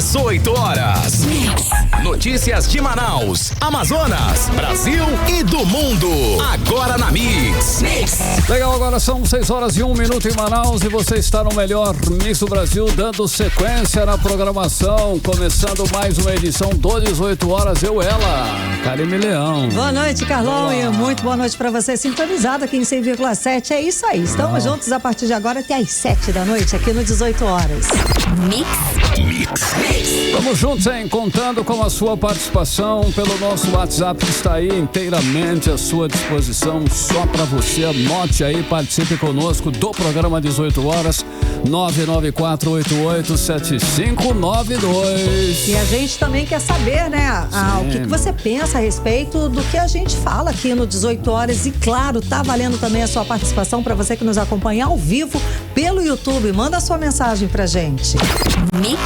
18 horas. Notícias de Manaus, Amazonas, Brasil e do mundo. Agora na Mix. Legal, agora são 6 horas e 1 minuto em Manaus e você está no melhor Mix do Brasil, dando sequência na programação, começando mais uma edição do 18 horas, ela, Karime Leão. Boa noite, Carlão, e muito boa noite pra você, sintonizado aqui em 100,7, é isso aí, estamos juntos a partir de agora até às 7 da noite, aqui no 18 horas. Mix. Vamos juntos, hein? Contando com a sua participação pelo nosso WhatsApp que está aí inteiramente à sua disposição, só para você. Anote aí, participe conosco do programa 18 horas, 994887592. E a gente também quer saber, né, o que você pensa a respeito do que a gente fala aqui no 18 horas. E claro, tá valendo também a sua participação para você que nos acompanha ao vivo pelo YouTube. Manda a sua mensagem pra gente. Mix.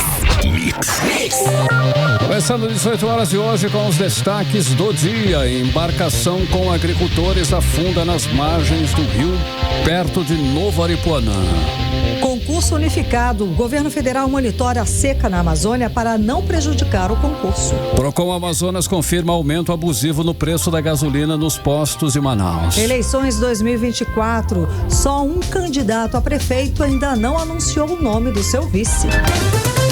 Começando 18 horas de hoje com os destaques do dia. Embarcação com agricultores afunda nas margens do rio, perto de Novo Aripuanã. Concurso unificado. O governo federal monitora a seca na Amazônia para não prejudicar o concurso. Procon Amazonas confirma aumento abusivo no preço da gasolina nos postos de Manaus. Eleições 2024. Só um candidato a prefeito ainda não anunciou o nome do seu vice.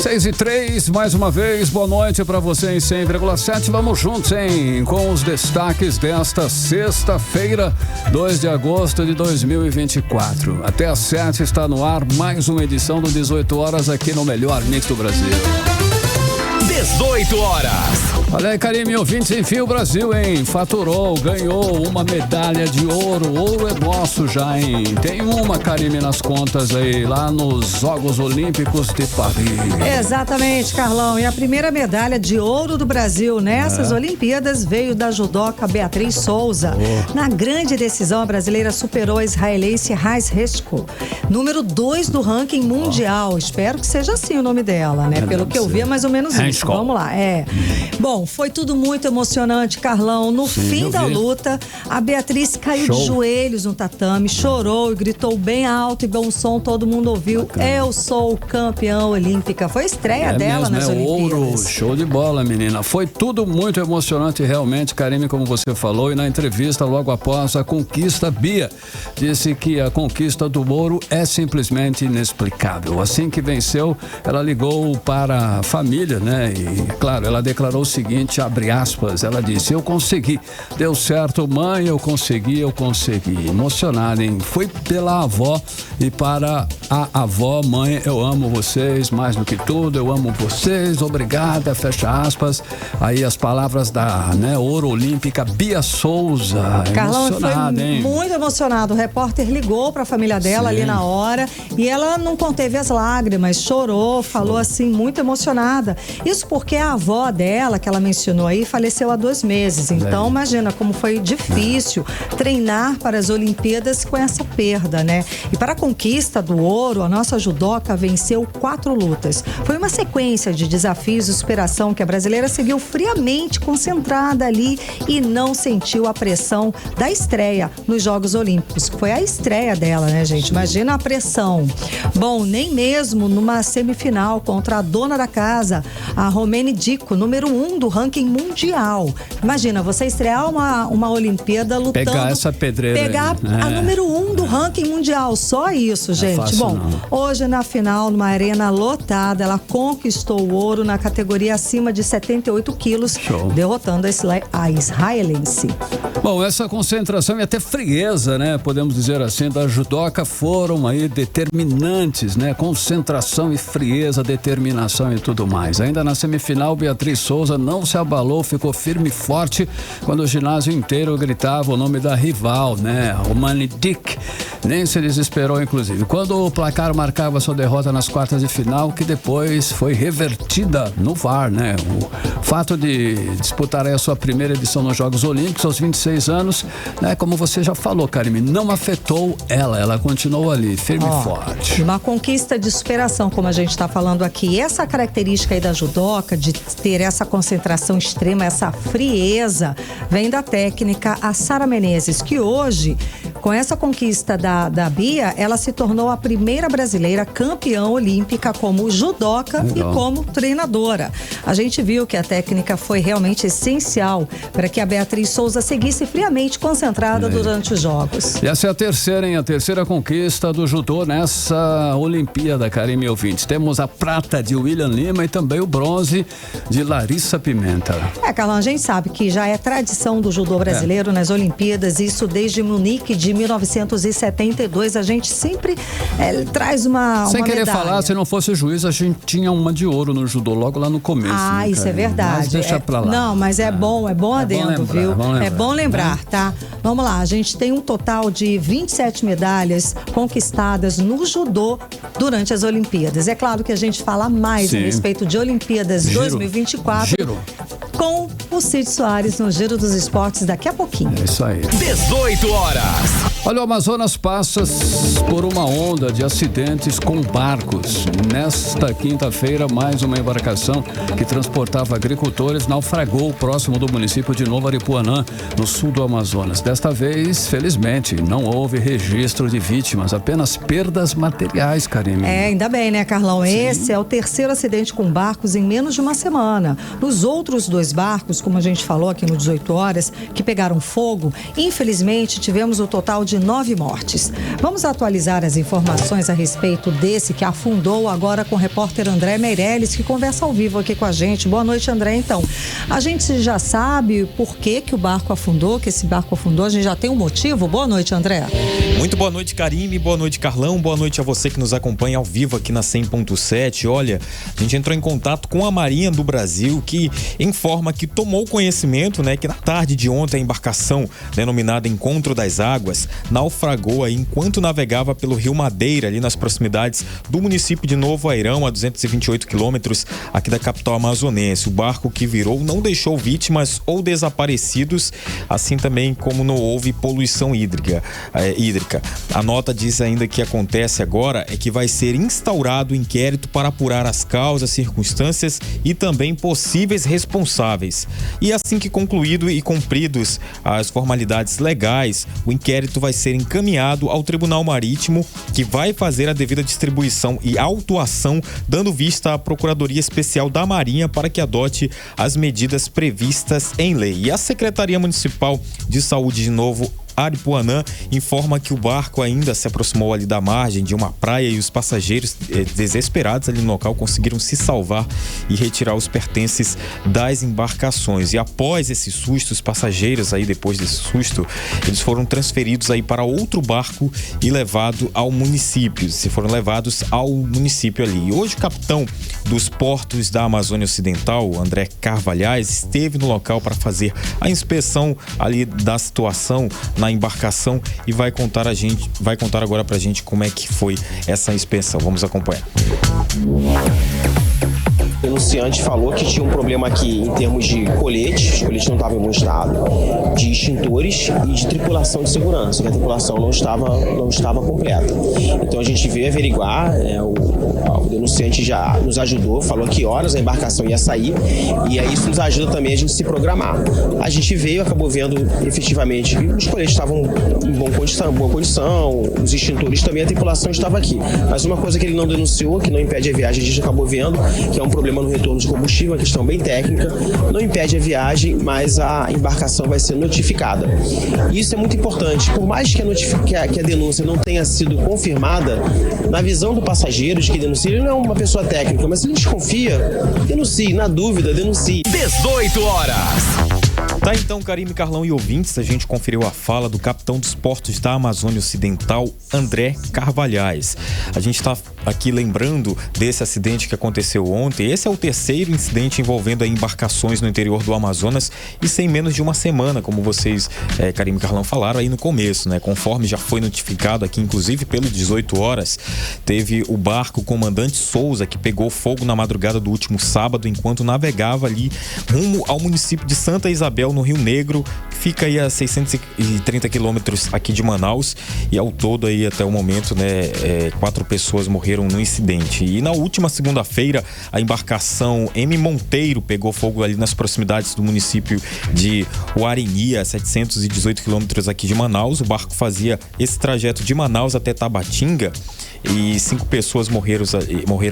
6:03, mais uma vez, boa noite para você em 100,7. Vamos juntos, hein? Com os destaques desta sexta-feira, 2 de agosto de 2024. Até às 7 está no ar mais uma edição do 18 horas aqui no melhor Mix do Brasil. 18 horas. Olha aí, Karime, ouvintes em Fio Brasil, hein? Faturou, ganhou uma medalha de ouro. Ouro é nosso já, hein? Tem uma, Karime, nas contas aí, lá nos Jogos Olímpicos de Paris. Exatamente, Carlão. E a primeira medalha de ouro do Brasil nessas Olimpíadas veio da judoca Beatriz Souza. Na grande decisão, a brasileira superou a israelense Hais Heschko, número 2 do ranking mundial. Espero que seja assim o nome dela, né? Pelo que eu vi, é mais ou menos isso. Vamos lá, Bom, foi tudo muito emocionante, Carlão. No fim da luta, a Beatriz caiu de joelhos no tatame, chorou e gritou bem alto e bom som, todo mundo ouviu. Bacana. Eu sou campeã olímpica. Foi a estreia dela mesmo, nas Olimpíadas. Ouro, show de bola, menina. Foi tudo muito emocionante realmente, Karime, como você falou, e na entrevista logo após a conquista, Bia disse que a conquista do ouro é simplesmente inexplicável. Assim que venceu, ela ligou para a família, né? E, claro, ela declarou o seguinte, abre aspas, ela disse, eu consegui, deu certo, mãe, eu consegui. Emocionada, hein? Foi pela avó e para a avó, mãe, eu amo vocês mais do que tudo, eu amo vocês, obrigada, fecha aspas. Aí as palavras da, ouro olímpica, Bia Souza. Carlão, emocionada, foi muito emocionado. O repórter ligou para a família dela ali na hora e ela não conteve as lágrimas, chorou, falou assim, muito emocionada. Isso porque a avó dela, que ela mencionou aí, faleceu há 2 meses. Então, imagina como foi difícil treinar para as Olimpíadas com essa perda, né? E para a conquista do ouro, a nossa judoca venceu 4 lutas. Foi uma sequência de desafios e superação que a brasileira seguiu friamente concentrada ali e não sentiu a pressão da estreia nos Jogos Olímpicos. Foi a estreia dela, né, gente? Imagina a pressão. Bom, nem mesmo numa semifinal contra a dona da casa, a Romene Dico, número 1 do ranking mundial. Imagina, você estrear uma Olimpíada lutando... Pegar essa pedreira. Pegar a número 1 do ranking mundial. Só isso, gente. Fácil, bom, não. Hoje na final, numa arena lotada, ela conquistou o ouro na categoria acima de 78 quilos, derrotando a israelense. Bom, essa concentração e até frieza, né? Podemos dizer assim, da judoca foram aí determinantes, né? Concentração e frieza, determinação e tudo mais. Ainda na semifinal, Beatriz Souza não se abalou, ficou firme e forte quando o ginásio inteiro gritava o nome da rival, né? Romene Dick. Nem se desesperou, inclusive. Quando o placar marcava sua derrota nas quartas de final, que depois foi revertida no VAR, né? O fato de disputar a sua primeira edição nos Jogos Olímpicos aos 26 anos, né? Como você já falou, Karime, não afetou ela continuou ali, firme e forte. Uma conquista de superação, como a gente está falando aqui. Essa característica aí da judoca, de ter essa concentração extrema, essa frieza, vem da técnica a Sara Menezes, que hoje Com essa conquista da Bia, ela se tornou a primeira brasileira campeã olímpica como judoca e como treinadora. A gente viu que a técnica foi realmente essencial para que a Beatriz Souza seguisse friamente concentrada durante os Jogos. E essa é a terceira, hein? A terceira conquista do judô nessa Olimpíada, Karime ouvintes. Temos a prata de William Lima e também o bronze de Larissa Pimenta. Carlão, a gente sabe que já é tradição do judô brasileiro nas Olimpíadas, isso desde Munique de 1972. A gente sempre traz uma Sem querer medalha. falar, se não fosse juiz, a gente tinha uma de ouro no judô logo lá no começo. Ah, né, isso é Karime? verdade. Mas deixa pra lá. Não, mas é bom adendo, viu? É bom lembrar, tá? Vamos lá, a gente tem um total de 27 medalhas conquistadas no judô durante as Olimpíadas. É claro que a gente fala mais a respeito de Olimpíadas 2024 com o Cid Soares no Giro dos Esportes daqui a pouquinho. É isso aí. 18 horas. Olha, o Amazonas passa por uma onda de acidentes com barcos. Nesta quinta-feira, mais uma embarcação que transportava agricultores naufragou próximo do município de Novo Aripuanã, no sul do Amazonas. Desta vez, felizmente, não houve registro de vítimas, apenas perdas materiais, Karime. Ainda bem, né, Carlão? Sim. Esse é o terceiro acidente com barcos em menos de uma semana. Os outros 2 barcos, como a gente falou aqui no 18 horas, que pegaram fogo, infelizmente tivemos o total de 9 mortes. Vamos atualizar as informações a respeito desse que afundou agora com o repórter André Meirelles, que conversa ao vivo aqui com a gente. Boa noite, André. Então, a gente já sabe por que o barco afundou, que esse barco afundou, a gente já tem um motivo? Boa noite, André. Muito boa noite, Karime, boa noite, Carlão, boa noite a você que nos acompanha ao vivo aqui na 100.7. Olha, a gente entrou em contato com a Marinha do Brasil, que informa que tomou conhecimento, né, que na tarde de ontem a embarcação denominada Encontro das Águas naufragou aí enquanto navegava pelo Rio Madeira, ali nas proximidades do município de Novo Airão, a 228 quilômetros aqui da capital amazonense. O barco que virou não deixou vítimas ou desaparecidos, assim também como não houve poluição hídrica. A nota diz ainda que acontece agora é que vai ser instaurado inquérito para apurar as causas, circunstâncias e também possíveis responsáveis. E assim que concluído e cumpridos as formalidades legais, o inquérito vai ser encaminhado ao Tribunal Marítimo, que vai fazer a devida distribuição e autuação, dando vista à Procuradoria Especial da Marinha para que adote as medidas previstas em lei. E a Secretaria Municipal de Saúde de Novo Aripuanã informa que o barco ainda se aproximou ali da margem de uma praia e os passageiros desesperados ali no local conseguiram se salvar e retirar os pertences das embarcações. E após esse susto, os passageiros aí, depois desse susto, eles foram transferidos aí para outro barco e levados ao município. Ali. E hoje o capitão dos portos da Amazônia Ocidental, André Carvalhais, esteve no local para fazer a inspeção ali da situação na embarcação e vai contar agora pra gente como é que foi essa inspeção. Vamos acompanhar. O denunciante falou que tinha um problema aqui em termos de coletes, os coletes não estavam em bom estado, de extintores e de tripulação de segurança, que a tripulação não estava completa. Então a gente veio averiguar, o denunciante já nos ajudou, falou que horas a embarcação ia sair, e aí isso nos ajuda também a gente se programar. A gente veio, acabou vendo efetivamente que os coletes estavam em boa condição, os extintores também, a tripulação estava aqui. Mas uma coisa que ele não denunciou, que não impede a viagem, a gente acabou vendo, que é um problema no retorno de combustível, uma questão bem técnica, não impede a viagem, mas a embarcação vai ser notificada. Isso é muito importante, por mais que a denúncia não tenha sido confirmada, na visão do passageiro de que denuncia, ele não é uma pessoa técnica, mas se ele desconfia, denuncie, na dúvida, denuncie. 18 horas. Tá, então, Karime, Carlão e ouvintes, a gente conferiu a fala do capitão dos portos da Amazônia Ocidental, André Carvalhais. A gente está aqui lembrando desse acidente que aconteceu ontem. Esse é o terceiro incidente envolvendo embarcações no interior do Amazonas e sem menos de uma semana, como vocês, Karime e Carlão, falaram aí no começo, né? Conforme já foi notificado aqui, inclusive pelo 18 horas, teve o barco Comandante Souza, que pegou fogo na madrugada do último sábado, enquanto navegava ali rumo ao município de Santa Isabel, no Rio Negro, fica aí a 630 quilômetros aqui de Manaus, e ao todo aí até o momento, né, 4 pessoas morreram no incidente. E na última segunda-feira, a embarcação M. Monteiro pegou fogo ali nas proximidades do município de Uarini, a 718 quilômetros aqui de Manaus. O barco fazia esse trajeto de Manaus até Tabatinga, e 5 pessoas morreram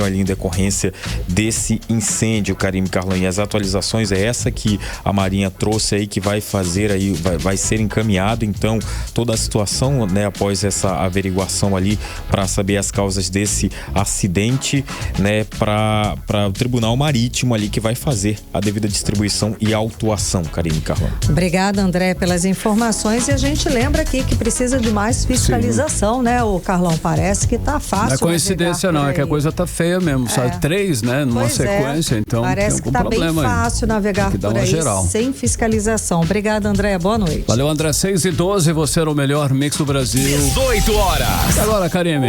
ali em decorrência desse incêndio, Karime, Carlão. E as atualizações é essa que a Marinha trouxe aí, que vai fazer aí, vai ser encaminhado então toda a situação, né, após essa averiguação ali, para saber as causas desse acidente, né, para o Tribunal Marítimo ali, que vai fazer a devida distribuição e autuação, Karime, Carlão. Obrigada, André, pelas informações, e a gente lembra aqui que precisa de mais fiscalização. Sim. Né, o Carlão? Parece que tá fácil. Não é coincidência não, é que a coisa tá feia mesmo, sabe? 3, né, numa sequência, então parece que tá bem fácil navegar por aí geral, sem fiscalização. Obrigada, André, boa noite. Valeu, André. 6h12, você era o melhor mix do Brasil. 18 horas. E agora, Karime?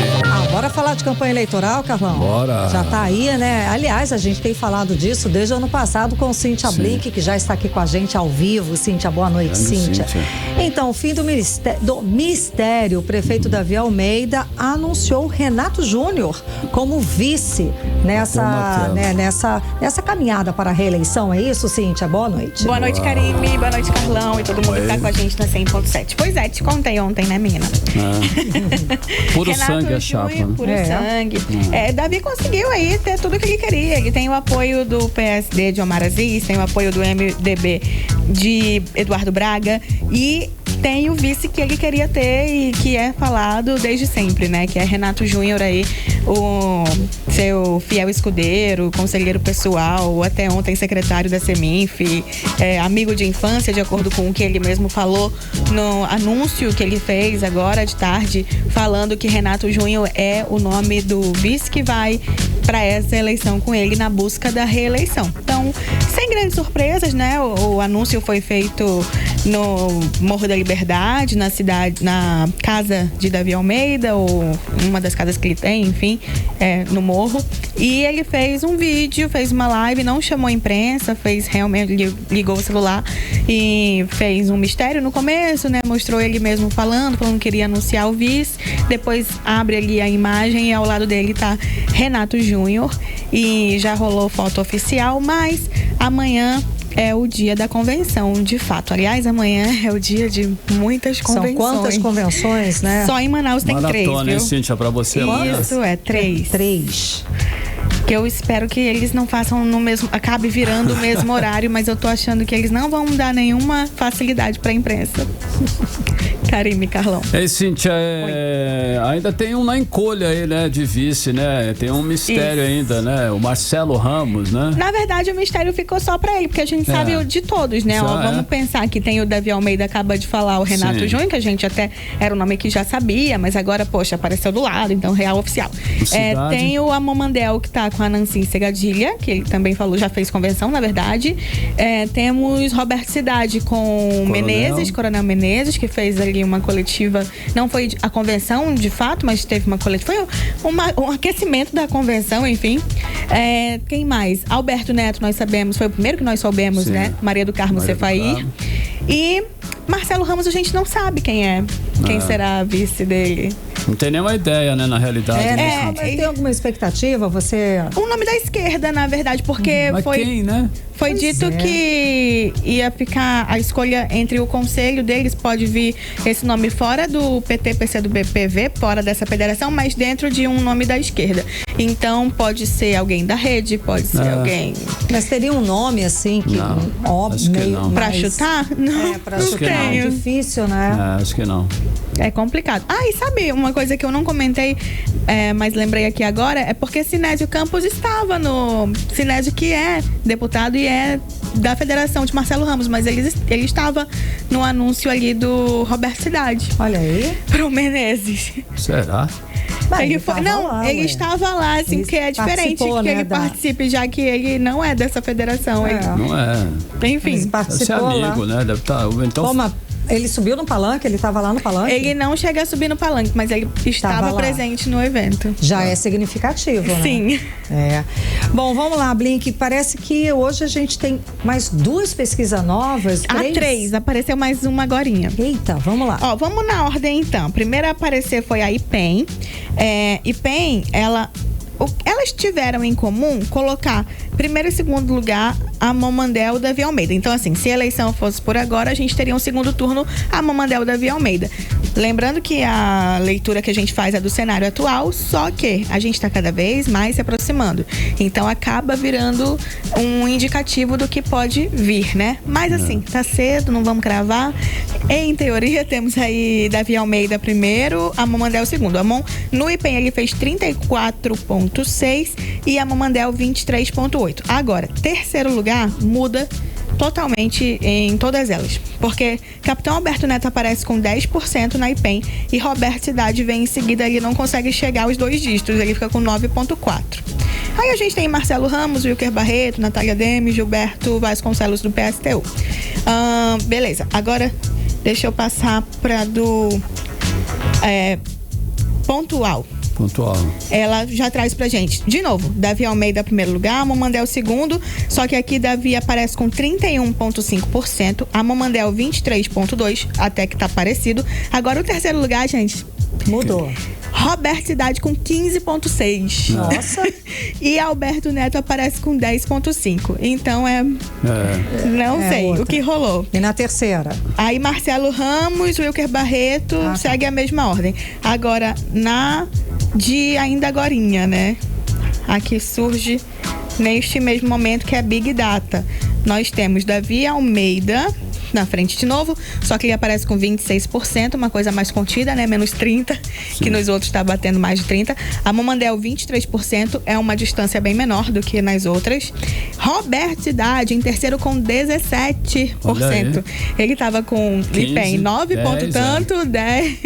Bora falar de campanha eleitoral, Carlão? Bora. Já tá aí, né? Aliás, a gente tem falado disso desde o ano passado com Cíntia Blink, que já está aqui com a gente ao vivo. Cíntia, boa noite, Cíntia. Então, o fim do mistério, o prefeito Davi Almeida anunciou Renato Júnior como vice nessa caminhada para a reeleição. É isso, Cíntia? Boa noite. Boa noite, Karime. Boa noite, Carlão e todo mundo que tá com a gente na 100.7. Pois é, te contei ontem, né, menina? Puro sangue a chapa. Puro sangue. Davi conseguiu aí ter tudo que ele queria. Ele tem o apoio do PSD de Omar Aziz, tem o apoio do MDB de Eduardo Braga e tem o vice que ele queria ter e que é falado desde sempre, né? Que é Renato Júnior aí, o seu fiel escudeiro, conselheiro pessoal, até ontem secretário da Seminf, amigo de infância, de acordo com o que ele mesmo falou no anúncio que ele fez agora de tarde, falando que Renato Júnior é o nome do vice que vai para essa eleição com ele na busca da reeleição. Então, sem grandes surpresas, né? O anúncio foi feito no Morro da Liberdade, na casa de Davi Almeida, ou uma das casas que ele tem, enfim, no Morro. E ele fez um vídeo, fez uma live, não chamou a imprensa, realmente ligou o celular e fez um mistério no começo, né? Mostrou ele mesmo falando que queria anunciar o vice. Depois abre ali a imagem e ao lado dele tá Renato Júnior. E já rolou foto oficial, mas amanhã é o dia da convenção, de fato. Aliás, amanhã é o dia de muitas convenções. São quantas convenções, né? Só em Manaus tem 3, viu? Maratona, hein, Cíntia, pra você? Isso, 3. 3. Que eu espero que eles não façam acabe virando o mesmo horário, mas eu tô achando que eles não vão dar nenhuma facilidade pra imprensa. Karime, Carlão. Ei, Cíntia, ainda tem um na encolha aí, né, de vice, né? Tem um mistério ainda, né? O Marcelo Ramos, né? Na verdade, o mistério ficou só pra ele, porque a gente sabe de todos, né? Vamos pensar que tem o Davi Almeida, acaba de falar, o Renato Júnior, que a gente até era um nome que já sabia, mas agora, poxa, apareceu do lado, então real oficial. Tem o Amomandel, que tá com a Nancy Segadilha, que ele também falou, já fez convenção, na verdade. Temos Roberto Cidade com Coronel Menezes, que fez ali uma coletiva, não foi a convenção de fato, mas teve uma coletiva, foi um aquecimento da convenção, enfim. Quem mais? Alberto Neto, nós sabemos, foi o primeiro que nós soubemos, né? Maria do Carmo Cefaí. E Marcelo Ramos a gente não sabe quem será a vice dele. Não tem nenhuma ideia, né, na realidade. Mas tem alguma expectativa? O nome da esquerda, na verdade, porque mas quem, né? Foi dito que ia ficar a escolha entre o conselho deles, pode vir esse nome fora do PT, PCdoB, PV, fora dessa federação, mas dentro de um nome da esquerda. Então pode ser alguém da rede, pode ser alguém. Mas teria um nome assim que óbvio, meio pra chutar? Não, pra chutar é difícil, né? Acho que não. É complicado. E sabe uma coisa que eu não comentei, mas lembrei aqui agora, é porque Sinésio Campos estava no... Sinésio que é deputado e é da federação de Marcelo Ramos, mas ele estava no anúncio ali do Roberto Cidade. Olha aí. Pro Menezes. Será? Ele estava lá, assim, ele que é diferente que ele participe, já que ele não é dessa federação. Não é. Enfim. Ele participou deve ser amigo, né? Deve estar. Então... Ele subiu no palanque? Ele estava lá no palanque? Ele não chega a subir no palanque, mas ele estava presente no evento. Já é significativo, né? Sim. Bom, vamos lá, Blink. Parece que hoje a gente tem mais 2 pesquisas novas. 3. Apareceu mais uma agorinha. Eita, vamos lá. Ó, vamos na ordem então. Primeira a aparecer foi a IPEM. IPEM, elas tiveram em comum colocar primeiro e segundo lugar a Mamandel Davi Almeida. Então, assim, se a eleição fosse por agora, a gente teria um segundo turno a Mamandel Davi Almeida. Lembrando que a leitura que a gente faz é do cenário atual, só que a gente está cada vez mais se aproximando. Então, acaba virando um indicativo do que pode vir, né? Mas, assim, tá cedo, não vamos cravar. Em teoria, temos aí Davi Almeida primeiro, a Mamandel segundo. No IPEM, ele fez 34,6 e a Mamandel 23,8. Agora, terceiro lugar muda totalmente em todas elas, porque Capitão Alberto Neto aparece com 10% na IPEM e Roberto Cidade vem em seguida, ele não consegue chegar aos 2 dígitos, ele fica com 9,4. Aí a gente tem Marcelo Ramos, Wilker Barreto, Natália Demme, Gilberto Vasconcelos do PSTU. Beleza, agora deixa eu passar para do pontual. Ela já traz pra gente, de novo, Davi Almeida primeiro lugar, a Mamandel segundo, só que aqui Davi aparece com 31,5%, a Mamandel 23,2%, até que tá parecido. Agora o terceiro lugar, gente, mudou. Roberto Cidade com 15,6%. Nossa. E Alberto Neto aparece com 10,5%. Então não sei outra. O que rolou. E na terceira? Aí Marcelo Ramos, Wilker Barreto, segue a mesma ordem. Agora, de ainda agorinha, né? Aqui surge neste mesmo momento que é Big Data. Nós temos Davi Almeida na frente de novo, só que ele aparece com 26%, uma coisa mais contida, né? Menos 30%, que nos outros está batendo mais de 30%. A Mamandel, 23%, é uma distância bem menor do que nas outras. Roberto Cidade, em terceiro, com 17%. Ele estava com IPEM 9 ponto tanto, 10,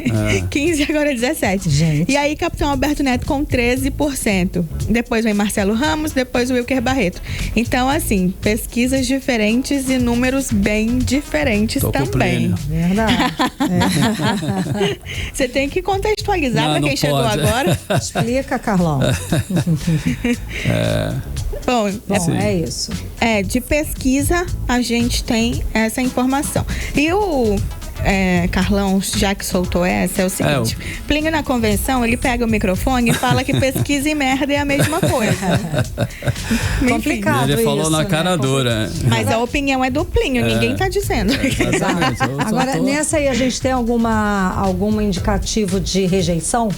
15, agora 17%. Gente. E aí, Capitão Alberto Neto com 13%. Depois vem Marcelo Ramos, depois o Wilker Barreto. Então, assim, pesquisas diferentes e números bem diferentes também. Verdade. Você tem que contextualizar para quem chegou agora. Explica, Carlão. Bom, é isso. De pesquisa a gente tem essa informação. E o Carlão, já que soltou essa, é o seguinte: Plínio na convenção, ele pega o microfone e fala que pesquisa e merda é a mesma coisa. Complicado. Ele falou na cara dura. Mas a opinião é do Plínio, ninguém tá dizendo. Exatamente. Agora, nessa aí a gente tem algum indicativo de rejeição?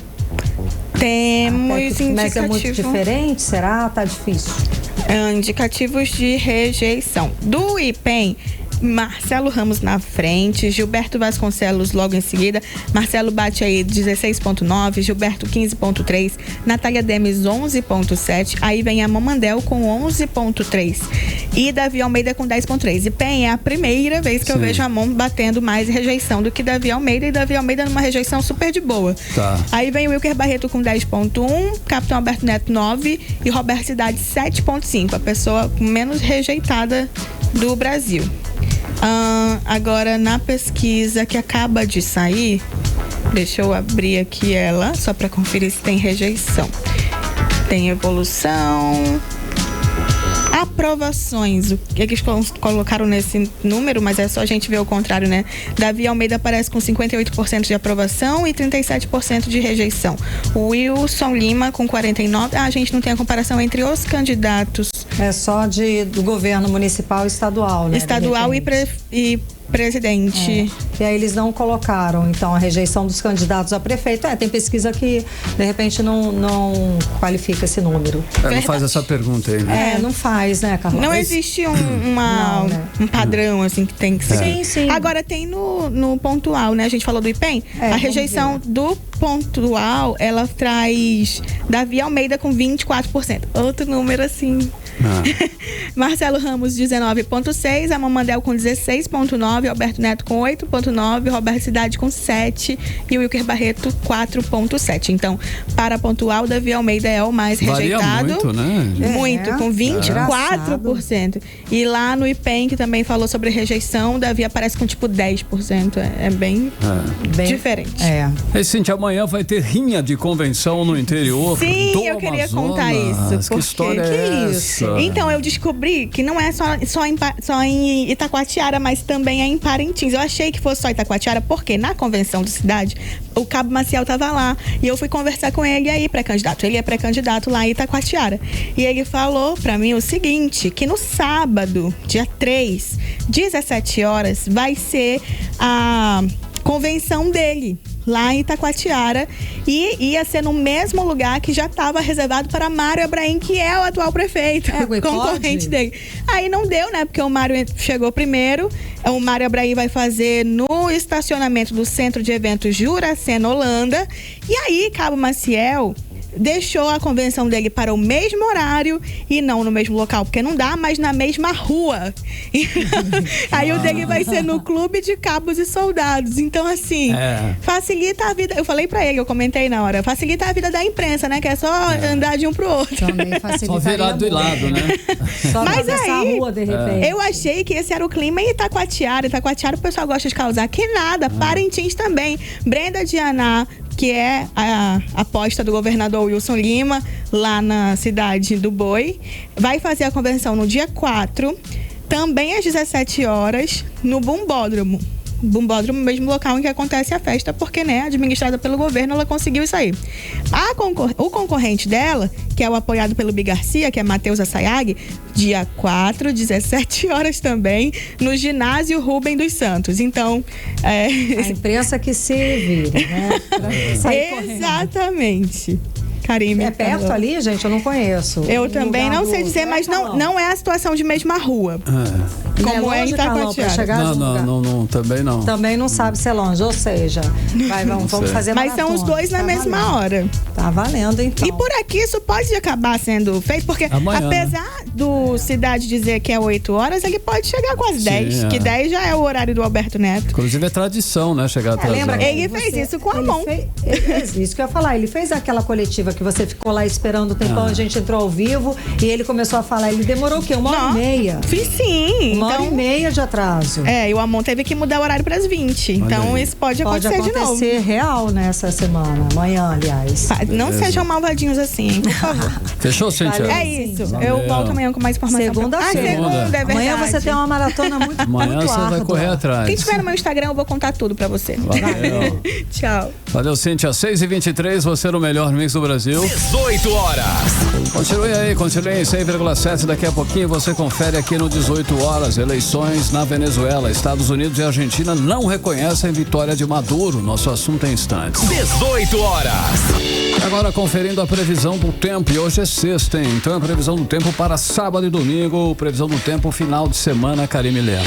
Temos indicativo. Mas é muito diferente? Será? Tá difícil. Indicativos de rejeição. Do IPEM, Marcelo Ramos na frente, Gilberto Vasconcelos logo em seguida, Marcelo bate aí 16,9%, Gilberto 15,3%, Natália Demes 11,7%, aí vem a Mamandel com 11,3% e Davi Almeida com 10,3%. E PEN é a primeira vez que eu vejo a Mom batendo mais rejeição do que Davi Almeida, e Davi Almeida numa rejeição super de boa. Aí vem o Wilker Barreto com 10,1%, Capitão Alberto Neto 9% e Roberto Cidade 7,5%, a pessoa menos rejeitada do Brasil. Agora, na pesquisa que acaba de sair, deixa eu abrir aqui ela, só para conferir se tem rejeição. Tem evolução, aprovações, o que eles colocaram nesse número, mas é só a gente ver o contrário, né? Davi Almeida aparece com 58% de aprovação e 37% de rejeição. O Wilson Lima com 49%. A gente não tem a comparação entre os candidatos. É só do governo municipal e estadual, né? Estadual e presidente. E aí eles não colocaram, então, a rejeição dos candidatos a prefeito. Tem pesquisa que, de repente, não qualifica esse número. Não faz essa pergunta aí, né? Não faz, né, Carlão? Não existe um padrão, assim, que tem que ser. Sim. Agora, tem no pontual, né? A gente falou do IPEM. A rejeição do pontual, ela traz Davi Almeida com 24%. Outro número, assim, Marcelo Ramos, 19,6. A Mamandel com 16,9. Alberto Neto com 8,9. Roberto Cidade com 7. E o Wilker Barreto, 4,7. Então, para pontuar, o Davi Almeida é o mais rejeitado. Varia muito, né? Muito, com 24%. E lá no IPEM, que também falou sobre rejeição, o Davi aparece com tipo 10%. É bem diferente. E Cíntia, amanhã vai ter rinha de convenção no interior. Sim, do eu queria Amazonas. contar isso. Que história é isso? essa? Então, eu descobri que não é só em Itacoatiara, mas também é em Parintins. Eu achei que fosse só Itacoatiara, porque na convenção de cidade, o Cabo Maciel estava lá. E eu fui conversar com ele aí, pré-candidato. Ele é pré-candidato lá em Itacoatiara. E ele falou pra mim o seguinte, que no sábado, dia 3, 17 horas, vai ser a convenção dele lá em Itacoatiara, e ia ser no mesmo lugar que já estava reservado para Mário Abraim, que é o atual prefeito, concorrente dele. Aí não deu, né? Porque o Mário chegou primeiro. O Mário Abraim vai fazer no estacionamento do Centro de Eventos Juracena Holanda. E aí, Cabo Maciel deixou a convenção dele para o mesmo horário e não no mesmo local, porque não dá, mas na mesma rua. Aí o dele vai ser no Clube de Cabos e Soldados. Então, assim, facilita a vida. Eu falei pra ele, eu comentei na hora, facilita a vida da imprensa, né? Que é só andar de um pro outro. Também facilitaria. Só virar do lado, né? Só mas aí, a rua, de repente. Eu achei que esse era o clima em Itacoatiara. Itacoatiara o pessoal gosta de causar. Que nada, Parintins também. Brenda Dianá, que é a aposta do governador Wilson Lima, lá na cidade do Boi, vai fazer a convenção no dia 4, também às 17 horas, no Bumbódromo. Bumbódromo, mesmo local em que acontece a festa, porque, né, administrada pelo governo, ela conseguiu isso aí. O concorrente dela, que é o apoiado pelo Bi Garcia, que é Matheus Assayag, dia 4, 17 horas também, no ginásio Rubem dos Santos. Então, a imprensa que se vira, né? Exatamente. Karime. É perto ali, gente? Eu não conheço. Eu também não sei dizer, mas não é a situação de mesma rua. Como é em Itacoatiara. Não, também não. Também não sabe se é longe, ou seja, vamos fazer mas maratona. São os dois na mesma hora. Tá valendo, então. E por aqui isso pode acabar sendo feito, porque amanhã, apesar do Cidade dizer que é 8 horas, ele pode chegar com as 10, que 10 já é o horário do Alberto Neto. Inclusive é tradição, né? Chegar atrasado. Lembra? Ele fez isso com a mão. Ele fez isso que eu ia falar. Ele fez aquela coletiva que você ficou lá esperando o tempão, a gente entrou ao vivo e ele começou a falar. Ele demorou o quê? 1h30? Fiz sim. 1h30 de atraso. E o Amon teve que mudar o horário para as 20. Então isso pode acontecer de novo. Pode acontecer real nessa semana. Amanhã, aliás. Não sejam malvadinhos assim, por favor. Fechou, Cíntia? É isso. Eu volto amanhã com mais informação. Segunda-feira. Segunda, é verdade. Amanhã você tem uma maratona muito amanhã você vai correr atrás. Quem tiver no meu Instagram, eu vou contar tudo pra você. Valeu. Tchau. Valeu, Cíntia. 6h23, você no melhor mix do Brasil. 18 horas. Continue aí, continue em 100,7. Daqui a pouquinho você confere aqui no 18 horas. Eleições na Venezuela. Estados Unidos e Argentina não reconhecem vitória de Maduro. Nosso assunto em instantes. 18 horas. Agora conferindo a previsão do tempo. E hoje é sexta, hein? Então a previsão do tempo para sábado e domingo. Previsão do tempo final de semana, Karime Leão.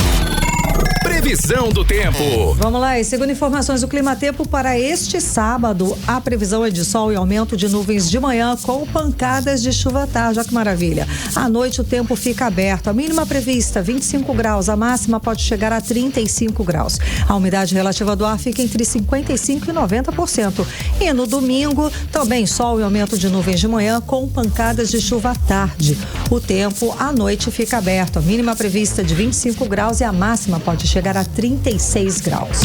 Previsão do tempo. Vamos lá, e segundo informações do Climatempo, para este sábado, a previsão é de sol e aumento de nuvens de manhã com pancadas de chuva à tarde. Olha que maravilha. À noite o tempo fica aberto. A mínima prevista 25 graus, a máxima pode chegar a 35 graus. A umidade relativa do ar fica entre 55% e 90%. E no domingo, também sol e aumento de nuvens de manhã com pancadas de chuva à tarde. O tempo à noite fica aberto. A mínima prevista de 25 graus e a máxima pode chegar a 36 graus.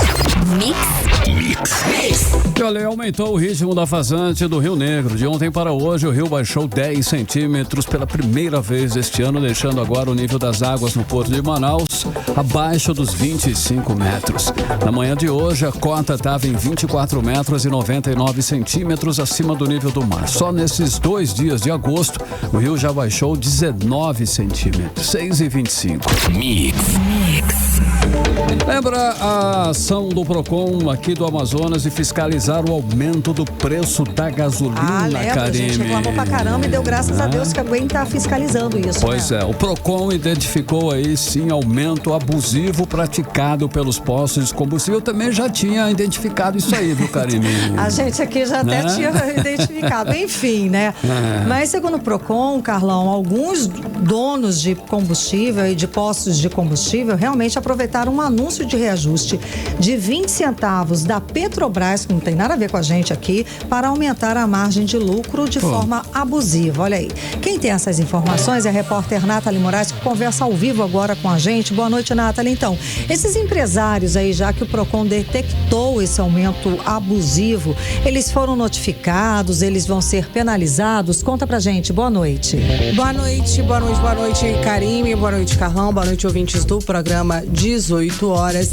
E olha, aumentou o ritmo da vazante do Rio Negro. De ontem para hoje, o rio baixou 10 centímetros pela primeira vez este ano, deixando agora o nível das águas no Porto de Manaus abaixo dos 25 metros. Na manhã de hoje, a cota estava em 24 metros e 99 centímetros acima do nível do mar. Só nesses 2 dias de agosto, o rio já baixou 19 centímetros, 6,25. Mix. Lembra a ação do PROCON aqui do Amazonas de fiscalizar o aumento do preço da gasolina, lembra, Karime? gente reclamou pra caramba e deu graças a Deus que alguém tá fiscalizando isso. Pois é, o PROCON identificou aí sim aumento abusivo praticado pelos postos de combustível. Eu também já tinha identificado isso aí, viu, Karime? A gente aqui já até tinha identificado, enfim, né? Mas segundo o PROCON, Carlão, alguns donos de combustível e de postos de combustível realmente aproveitaram um anúncio de reajuste de 20 centavos da Petrobras, que não tem nada a ver com a gente aqui, para aumentar a margem de lucro de forma abusiva. Olha aí. Quem tem essas informações é a repórter Nathalie Moraes, que conversa ao vivo agora com a gente. Boa noite, Nathalie. Então, esses empresários aí, já que o PROCON detectou esse aumento abusivo, eles foram notificados, eles vão ser penalizados? Conta pra gente. Boa noite. Boa noite, Karime, boa noite, Carlão, boa noite, ouvintes do programa 18 horas.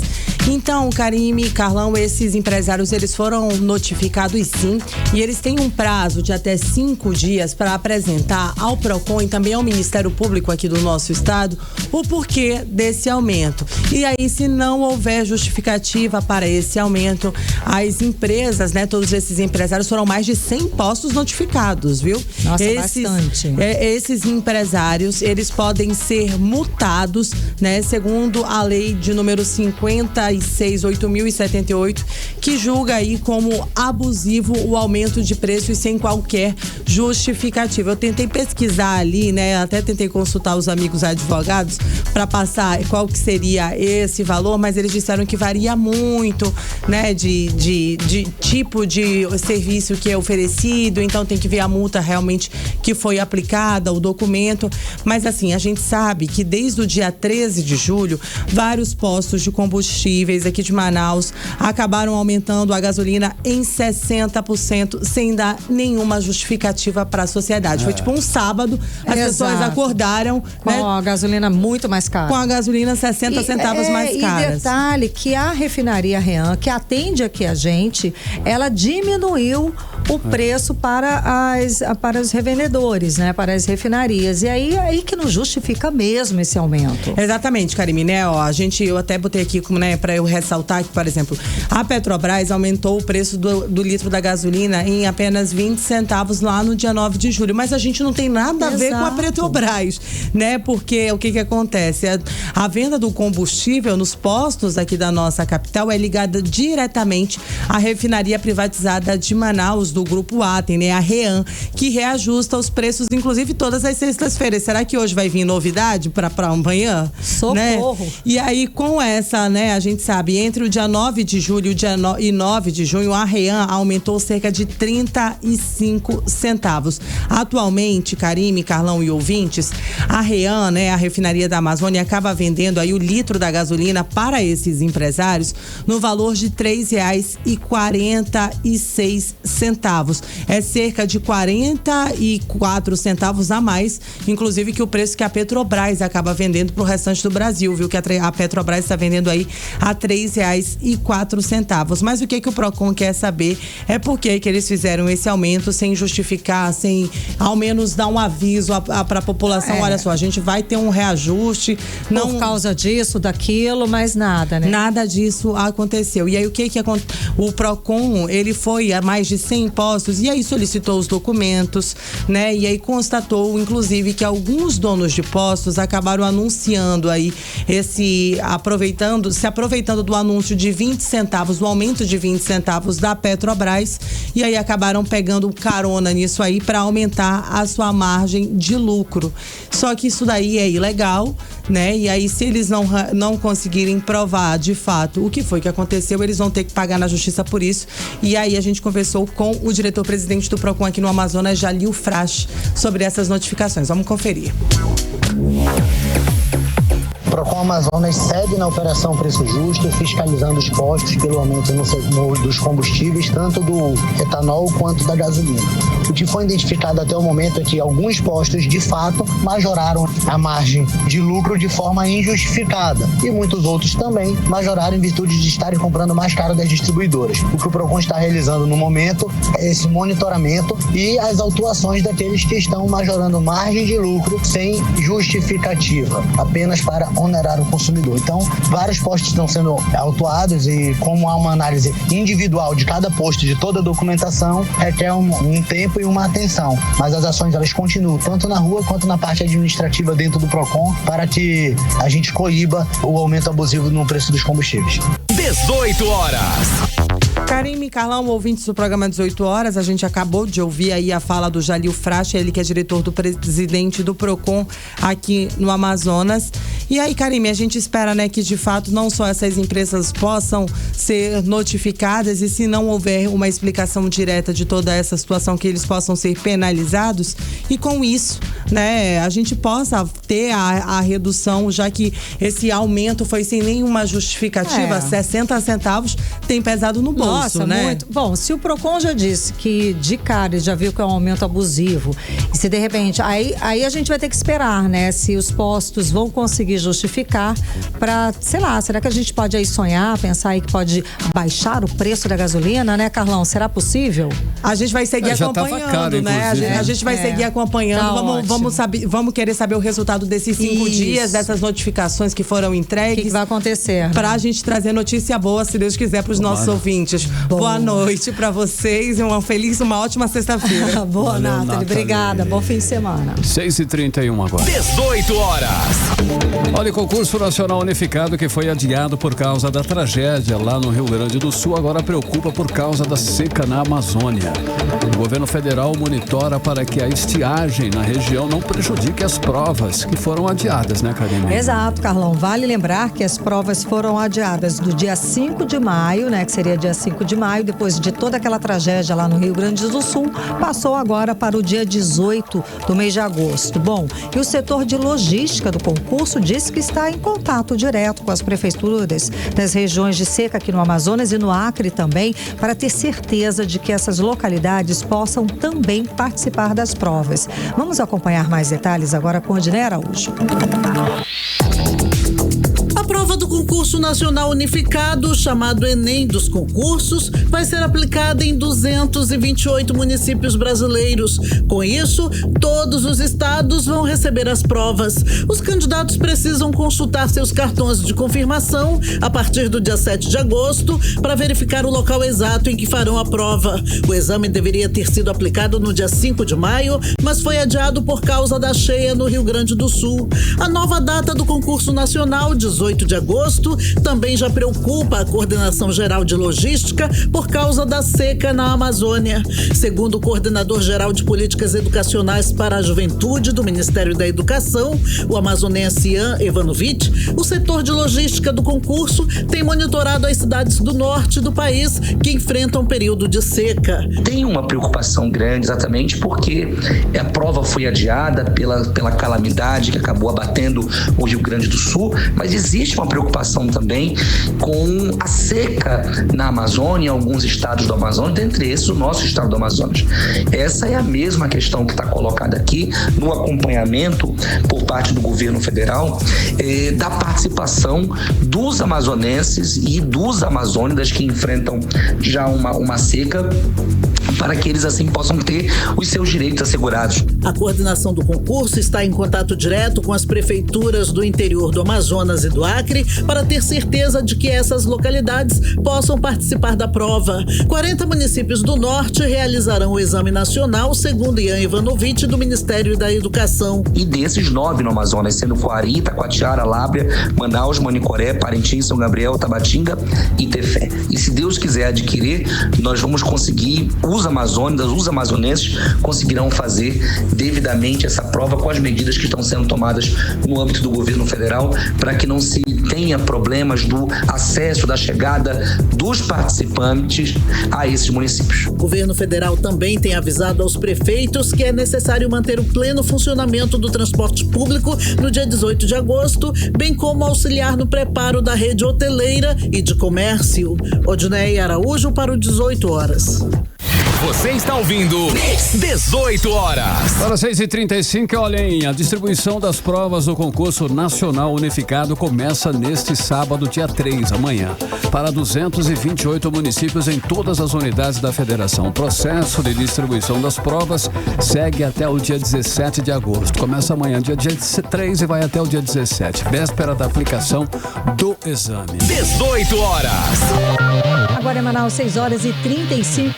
Então, Karime, Carlão, esses empresários, eles foram notificados sim, e eles têm um prazo de até 5 dias para apresentar ao PROCON e também ao Ministério Público aqui do nosso estado o porquê desse aumento. E aí, se não houver justificativa para esse aumento, as empresas, né, todos esses empresários, foram mais de 100 postos notificados, viu? Nossa, bastante. Esses empresários, eles podem ser multados, né, segundo a lei de número 56.8.078, que julga aí como abusivo o aumento de preços sem qualquer justificativa. Eu tentei pesquisar ali, né, até tentei consultar os amigos advogados para passar qual que seria esse valor, mas eles disseram que varia muito, né, de tipo de serviço que é oferecido, então tem que ver a multa realmente que foi aplicada, o documento, mas assim, a gente sabe que desde o dia 13 de julho, vários postos de combustíveis aqui de Manaus acabaram aumentando a gasolina em 60% sem dar nenhuma justificativa para a sociedade. Foi tipo um sábado, as pessoas acordaram com a gasolina muito mais cara. Com a gasolina 60 centavos mais cara. E detalhe que a refinaria Rean, que atende aqui a gente, ela diminuiu o preço para os revendedores, né? Para as refinarias. E aí que não justifica mesmo esse aumento. Exatamente, Karime, né? Ó, eu até botei aqui, né, para eu ressaltar que, por exemplo, a Petrobras aumentou o preço do litro da gasolina em apenas 20 centavos lá no dia 9 de julho. Mas a gente não tem nada a ver com a Petrobras, né? Porque o que acontece? A venda do combustível nos postos aqui da nossa capital é ligada diretamente à refinaria privatizada de Manaus, do Grupo Atem, né? A Rean, que reajusta os preços, inclusive todas as sextas-feiras. Será que hoje vai vir novidade para amanhã? Socorro! Né? E aí, com essa, né, a gente sabe, entre o dia 9 de julho e 9 de junho, a Rean aumentou cerca de 35 centavos. Atualmente, Karime, Carlão e ouvintes, a Rean, né, a refinaria da Amazônia, acaba vendendo aí o litro da gasolina para esses empresários no valor de R$3,46. É cerca de 44 centavos a mais, inclusive, que o preço que a Petrobras acaba vendendo para o restante do Brasil, viu? Que a Petrobras está vendendo aí a R$3,04. Mas o que o PROCON quer saber é por que eles fizeram esse aumento sem justificar, sem ao menos dar um aviso para a população. Olha só, a gente vai ter um reajuste. Não por causa disso, daquilo, mas nada, né? Nada disso aconteceu. E aí o que aconteceu? O PROCON, ele foi a mais de 100 postos e aí solicitou os documentos, né? E aí constatou, inclusive, que alguns donos de postos acabaram anunciando aí se aproveitando do anúncio de 20 centavos, do aumento de 20 centavos da Petrobras, e aí acabaram pegando carona nisso aí para aumentar a sua margem de lucro. Só que isso daí é ilegal, né? E aí, se eles não conseguirem provar de fato o que foi que aconteceu, eles vão ter que pagar na justiça por isso. E aí a gente conversou com o diretor-presidente do PROCON aqui no Amazonas, Jalil Frasch, sobre essas notificações. Vamos conferir. O PROCON Amazonas segue na Operação Preço Justo, fiscalizando os postos pelo aumento dos combustíveis, tanto do etanol quanto da gasolina. O que foi identificado até o momento é que alguns postos, de fato, majoraram a margem de lucro de forma injustificada e muitos outros também majoraram em virtude de estarem comprando mais caro das distribuidoras. O que o PROCON está realizando no momento é esse monitoramento e as autuações daqueles que estão majorando margem de lucro sem justificativa, apenas para onerar o consumidor. Então, vários postos estão sendo autuados e, como há uma análise individual de cada posto, de toda a documentação, requer um tempo e uma atenção. Mas as ações, elas continuam, tanto na rua quanto na parte administrativa dentro do PROCON, para que a gente coíba o aumento abusivo no preço dos combustíveis. 18 horas. Karime, Carlão, ouvintes do programa 18 horas, a gente acabou de ouvir aí a fala do Jalil Fracha, ele que é diretor do presidente do PROCON aqui no Amazonas. E aí, Karime, a gente espera, né, que de fato não só essas empresas possam ser notificadas e se não houver uma explicação direta de toda essa situação, que eles possam ser penalizados e com isso, né, a gente possa ter a redução, já que esse aumento foi sem nenhuma justificativa, 60 centavos tem pesado no bolso. Nossa, né? muito. Bom, se o PROCON já disse que de cara já viu que é um aumento abusivo, e se de repente, aí a gente vai ter que esperar, né? Se os postos vão conseguir justificar para, sei lá, será que a gente pode aí sonhar, pensar aí que pode baixar o preço da gasolina, né, Carlão? Será possível? A gente vai seguir acompanhando, caro, né? A gente vai seguir acompanhando. Vamos querer saber o resultado desses 5 dias, dessas notificações que foram entregues. O que vai acontecer? Pra gente trazer notícia boa, se Deus quiser, pros nossos ouvintes. Boa noite pra vocês e uma ótima sexta-feira. Boa, Nathalie. Obrigada. Bom fim de semana. 6h31 agora. 18 horas. Olha, o concurso nacional unificado que foi adiado por causa da tragédia lá no Rio Grande do Sul agora preocupa por causa da seca na Amazônia. O governo federal monitora para que a estiagem na região não prejudique as provas que foram adiadas, né, Karime? Exato, Carlão. Vale lembrar que as provas foram adiadas do dia 5 de maio, né, que seria dia 5 de maio, depois de toda aquela tragédia lá no Rio Grande do Sul, passou agora para o dia 18 do mês de agosto. Bom, e o setor de logística do concurso disse que está em contato direto com as prefeituras das regiões de seca aqui no Amazonas e no Acre também, para ter certeza de que essas localidades possam também participar das provas. Vamos acompanhar mais detalhes agora com Odinei Araújo. A prova do concurso nacional unificado, chamado Enem dos concursos, vai ser aplicada em 228 municípios brasileiros. Com isso, todos os estados vão receber as provas. Os candidatos precisam consultar seus cartões de confirmação a partir do dia 7 de agosto para verificar o local exato em que farão a prova. O exame deveria ter sido aplicado no dia 5 de maio, mas foi adiado por causa da cheia no Rio Grande do Sul. A nova data do concurso nacional, 18 de agosto, também já preocupa a Coordenação Geral de Logística por causa da seca na Amazônia. Segundo o Coordenador Geral de Políticas Educacionais para a Juventude do Ministério da Educação, o amazonense Ian Ivanovic, o setor de logística do concurso tem monitorado as cidades do norte do país que enfrentam um período de seca. Tem uma preocupação grande exatamente porque a prova foi adiada pela calamidade que acabou abatendo o Rio Grande do Sul, mas existe uma preocupação também com a seca na Amazônia, em alguns estados do Amazonas, dentre esses o nosso estado do Amazonas. Essa é a mesma questão que está colocada aqui no acompanhamento por parte do governo federal da participação dos amazonenses e dos amazônidas que enfrentam já uma seca, para que eles assim possam ter os seus direitos assegurados. A coordenação do concurso está em contato direto com as prefeituras do interior do Amazonas e do Acre para ter certeza de que essas localidades possam participar da prova. 40 municípios do norte realizarão o exame nacional, segundo Ian Ivanovic, do Ministério da Educação. E desses 9 no Amazonas, sendo Coari, Taquatiara, Lábrea, Manaus, Manicoré, Parintins, São Gabriel, Tabatinga e Tefé. E se Deus quiser adquirir, nós vamos conseguir, os amazonenses conseguirão fazer devidamente essa prova com as medidas que estão sendo tomadas no âmbito do governo federal para que não se tenha problemas do acesso, da chegada dos participantes a esses municípios. O governo federal também tem avisado aos prefeitos que é necessário manter o pleno funcionamento do transporte público no dia 18 de agosto, bem como auxiliar no preparo da rede hoteleira e de comércio. Odinei Araújo para o 18 horas. Você está ouvindo 18 horas. Para 6h35, olhem, a distribuição das provas do concurso nacional unificado começa neste sábado, dia 3, amanhã, para 228 municípios em todas as unidades da federação. O processo de distribuição das provas segue até o dia 17 de agosto. Começa amanhã, dia 3, e vai até o dia 17, véspera da aplicação do exame. 18 horas. Agora é Manaus, 6h35.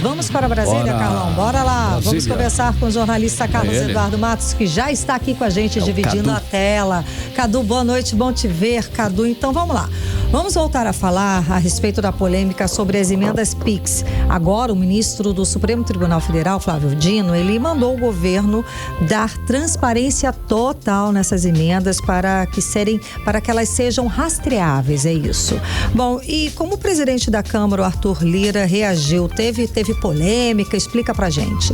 Vamos para Brasília, Bora. Carlão. Bora lá. Brasília. Vamos conversar com o jornalista Carlos Eduardo Matos, que já está aqui com a gente, dividindo Cadu. a tela. Cadu, boa noite, bom te ver, Cadu. Então vamos lá. Vamos voltar a falar a respeito da polêmica sobre as emendas PIX. Agora, o ministro do Supremo Tribunal Federal, Flávio Dino, ele mandou o governo dar transparência total nessas emendas para que elas sejam rastreáveis, é isso. Bom, e como o presidente da Câmara, o Arthur Lira, reagiu? Teve polêmica? Explica pra gente.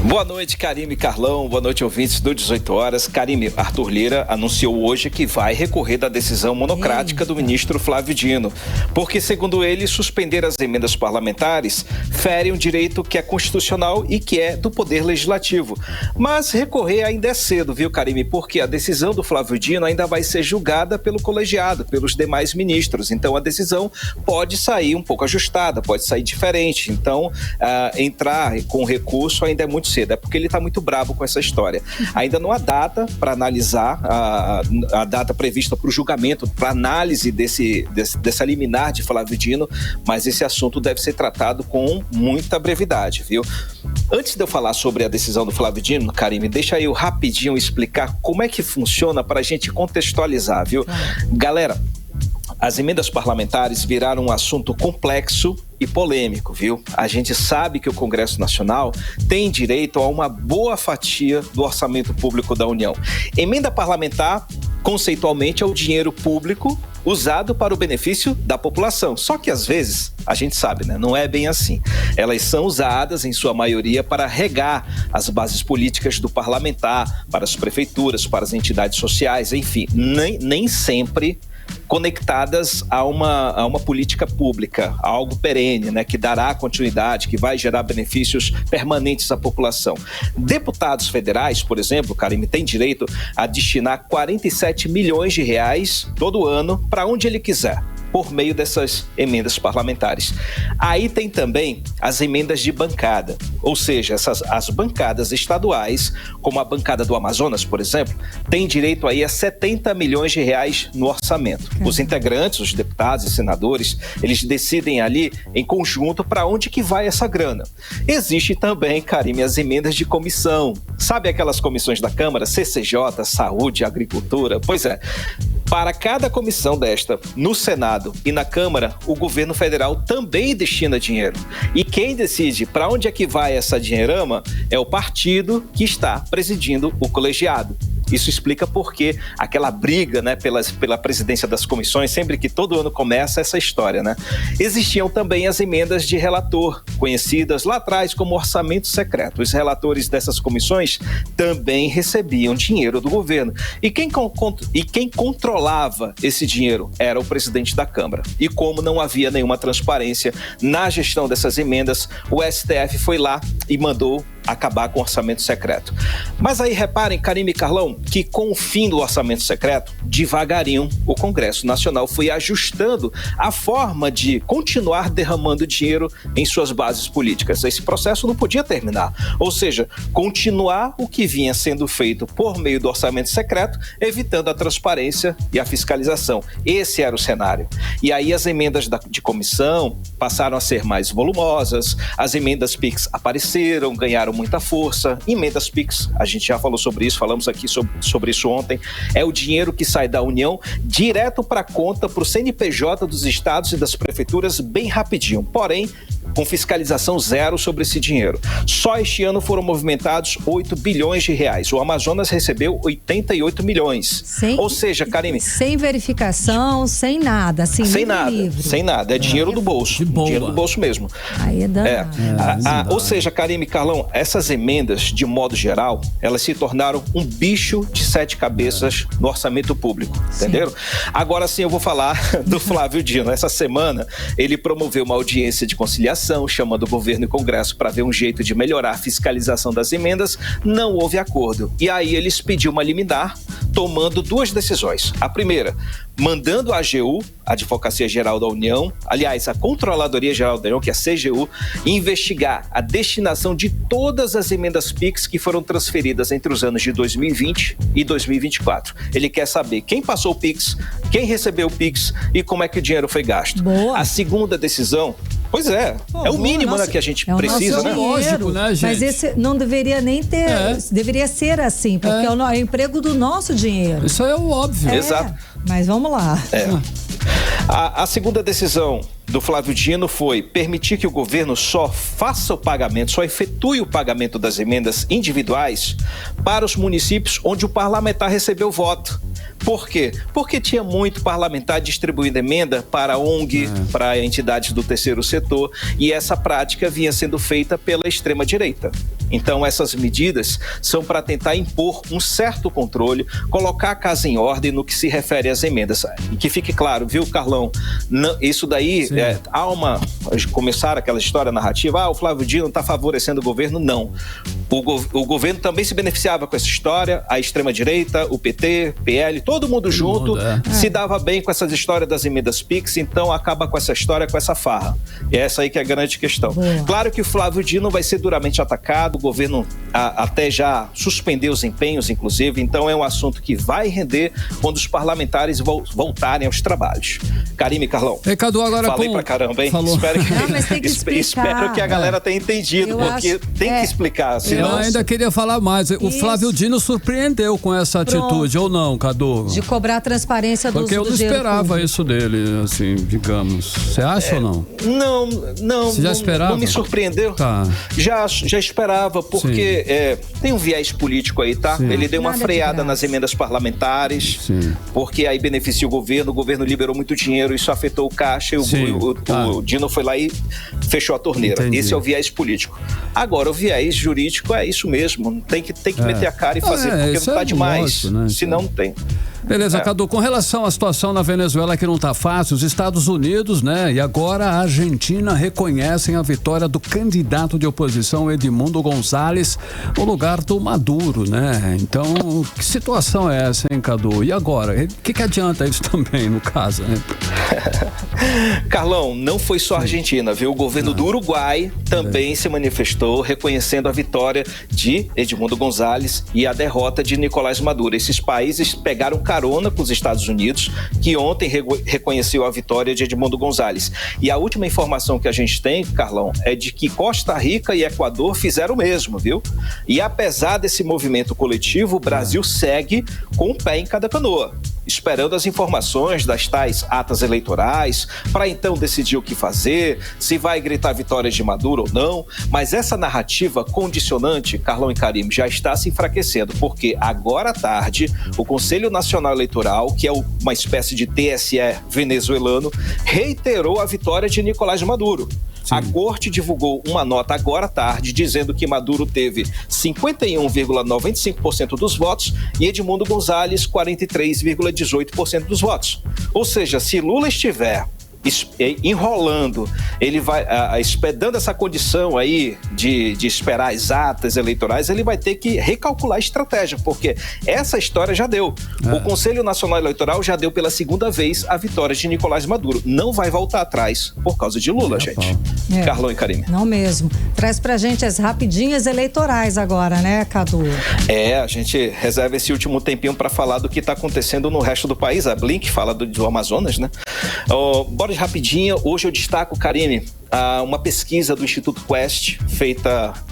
Boa noite, Karime e Carlão. Boa noite, ouvintes do 18 horas. Karime, Arthur Lira anunciou hoje que vai recorrer da decisão monocrática do ministro Flávio Dino, porque, segundo ele, suspender as emendas parlamentares fere um direito que é constitucional e que é do Poder Legislativo. Mas recorrer ainda é cedo, viu, Karime? Porque a decisão do Flávio Dino ainda vai ser julgada pelo colegiado, pelos demais ministros. Então, a decisão pode sair um pouco ajustada, pode sair diferente. Então, entrar com recurso ainda é muito cedo. É porque ele está muito bravo com essa história. Ainda não há data para analisar, a data prevista para o julgamento, para análise dessa liminar de Flávio Dino, mas esse assunto deve ser tratado com muita brevidade, viu? Antes de eu falar sobre a decisão do Flávio Dino, Karime, deixa eu rapidinho explicar como é que funciona para a gente contextualizar, viu? Galera, as emendas parlamentares viraram um assunto complexo e polêmico, viu? A gente sabe que o Congresso Nacional tem direito a uma boa fatia do orçamento público da União. Emenda parlamentar, conceitualmente, é o dinheiro público usado para o benefício da população. Só que, às vezes, a gente sabe, né? Não é bem assim. Elas são usadas, em sua maioria, para regar as bases políticas do parlamentar, para as prefeituras, para as entidades sociais, enfim, nem sempre conectadas a uma política pública, a algo perene, né, que dará continuidade, que vai gerar benefícios permanentes à população. Deputados federais, por exemplo, Karime, tem direito a destinar 47 milhões de reais todo ano para onde ele quiser, por meio dessas emendas parlamentares. Aí tem também as emendas de bancada, ou seja, as bancadas estaduais, como a bancada do Amazonas, por exemplo, tem direito aí a 70 milhões de reais no orçamento. Os integrantes, os deputados e senadores, eles decidem ali em conjunto para onde que vai essa grana. Existe também, Karime, as emendas de comissão. Sabe aquelas comissões da Câmara, CCJ, Saúde, Agricultura? Pois é, para cada comissão desta, no Senado e na Câmara, o governo federal também destina dinheiro. E quem decide para onde é que vai essa dinheirama é o partido que está presidindo o colegiado. Isso explica por que aquela briga, né, pela presidência das comissões, sempre que todo ano começa essa história, né? Existiam também as emendas de relator, conhecidas lá atrás como orçamento secreto. Os relatores dessas comissões também recebiam dinheiro do governo. E quem controlava esse dinheiro era o presidente da Câmara. E como não havia nenhuma transparência na gestão dessas emendas, o STF foi lá e mandou acabar com o orçamento secreto. Mas aí reparem, Karime e Carlão, que com o fim do orçamento secreto, devagarinho o Congresso Nacional foi ajustando a forma de continuar derramando dinheiro em suas bases políticas. Esse processo não podia terminar. Ou seja, continuar o que vinha sendo feito por meio do orçamento secreto, evitando a transparência e a fiscalização. Esse era o cenário. E aí as emendas de comissão passaram a ser mais volumosas, as emendas PIX apareceram, ganharam muita força. Emendas PIX, a gente já falou sobre isso, falamos aqui sobre isso ontem, é o dinheiro que sai da União direto para a conta, para o CNPJ dos estados e das prefeituras bem rapidinho. Porém, com fiscalização zero sobre esse dinheiro. Só este ano foram movimentados 8 bilhões de reais. O Amazonas recebeu 88 milhões. Ou seja, Karime... Sem verificação, sem nada. Assim, sem nada, livre. Sem nada. É dinheiro do bolso. Dinheiro do bolso mesmo. Aí é danado. Ou seja, Karime e Carlão, essas emendas, de modo geral, elas se tornaram um bicho de 7 cabeças no orçamento público, entenderam? Agora sim eu vou falar do Flávio Dino. Essa semana ele promoveu uma audiência de conciliação, chamando o governo e Congresso para ver um jeito de melhorar a fiscalização das emendas. Não houve acordo. E aí eles pediu uma liminar, tomando 2 decisões. A primeira, mandando a AGU, a Advocacia Geral da União, aliás, a Controladoria Geral da União, que é a CGU, investigar a destinação de todas as emendas PIX que foram transferidas entre os anos de 2020 e 2024. Ele quer saber quem passou o PIX, quem recebeu o PIX e como é que o dinheiro foi gasto. Boa. A segunda decisão, pois é, é o mínimo que a gente precisa, né? Lógico, né, gente? Mas esse não deveria nem ter, deveria ser assim, porque é o emprego do nosso dinheiro. Isso é o óbvio. Exato. Mas vamos lá. A segunda decisão do Flávio Dino foi permitir que o governo só faça o pagamento, só efetue o pagamento das emendas individuais para os municípios onde o parlamentar recebeu voto. Por quê? Porque tinha muito parlamentar distribuindo emenda para a ONG, para entidades do terceiro setor, e essa prática vinha sendo feita pela extrema-direita. Então, essas medidas são para tentar impor um certo controle, colocar a casa em ordem no que se refere às emendas. E que fique claro, viu, Carlão? Não, isso daí, começaram aquela história narrativa, o Flávio Dino está favorecendo o governo. Não. O governo também se beneficiava com essa história, a extrema-direita, o PT, PL, todo mundo junto se dava bem com essas histórias das emendas PIX, então acaba com essa história, com essa farra. E é essa aí que é a grande questão. Claro que o Flávio Dino vai ser duramente atacado, o governo até já suspendeu os empenhos, inclusive, então é um assunto que vai render quando os parlamentares voltarem aos trabalhos. Karime, Carlão. Cadu, agora falei pra caramba, hein? Espero que a galera tenha entendido, porque tem que explicar. Eu ainda queria falar mais. O Flávio Dino surpreendeu com essa atitude, ou não, Cadu? De cobrar a transparência do Porque eu não esperava isso dele, assim, digamos. Você acha ou não? Não. Você já esperava? Não me surpreendeu. Tá. Já esperava, porque tem um viés político aí, tá? Sim. Ele deu uma freada nas emendas parlamentares, porque aí beneficia o governo liberou muito dinheiro, isso afetou o caixa, e o Dino foi lá e fechou a torneira. Entendi. Esse é o viés político. Agora, o viés jurídico é isso mesmo, tem que meter a cara e fazer, porque não tá demais, lógico, né? senão não tem. Beleza, Cadu, com relação à situação na Venezuela que não tá fácil, os Estados Unidos, né, e agora a Argentina reconhecem a vitória do candidato de oposição Edmundo González no lugar do Maduro, né? Então, que situação é essa, hein, Cadu? E agora? O que adianta isso também, no caso, né? Carlão, não foi só a Argentina, viu? O governo do Uruguai também se manifestou reconhecendo a vitória de Edmundo González e a derrota de Nicolás Maduro. Esses países pegaram carona com os Estados Unidos, que ontem reconheceu a vitória de Edmundo González. E a última informação que a gente tem, Carlão, é de que Costa Rica e Equador fizeram o mesmo, viu? E apesar desse movimento coletivo, o Brasil segue com um pé em cada canoa, esperando as informações das tais atas eleitorais, para então decidir o que fazer, se vai gritar vitória de Maduro ou não. Mas essa narrativa condicionante, Carlão e Karime, já está se enfraquecendo, porque agora à tarde, o Conselho Nacional Eleitoral, que é uma espécie de TSE venezuelano, reiterou a vitória de Nicolás Maduro. A corte divulgou uma nota agora à tarde dizendo que Maduro teve 51,95% dos votos e Edmundo González 43,18% dos votos. Ou seja, se Lula estiver enrolando, ele vai dando essa condição aí de esperar as atas eleitorais, ele vai ter que recalcular a estratégia, porque essa história já deu. O Conselho Nacional Eleitoral já deu pela segunda vez a vitória de Nicolás Maduro. Não vai voltar atrás por causa de Lula, gente. Carlão e Karime. Não mesmo. Traz pra gente as rapidinhas eleitorais agora, né, Cadu? A gente reserva esse último tempinho para falar do que está acontecendo no resto do país. A Blink fala do Amazonas, né? Bora de rapidinha. Hoje eu destaco, Karime, uma pesquisa do Instituto Quest,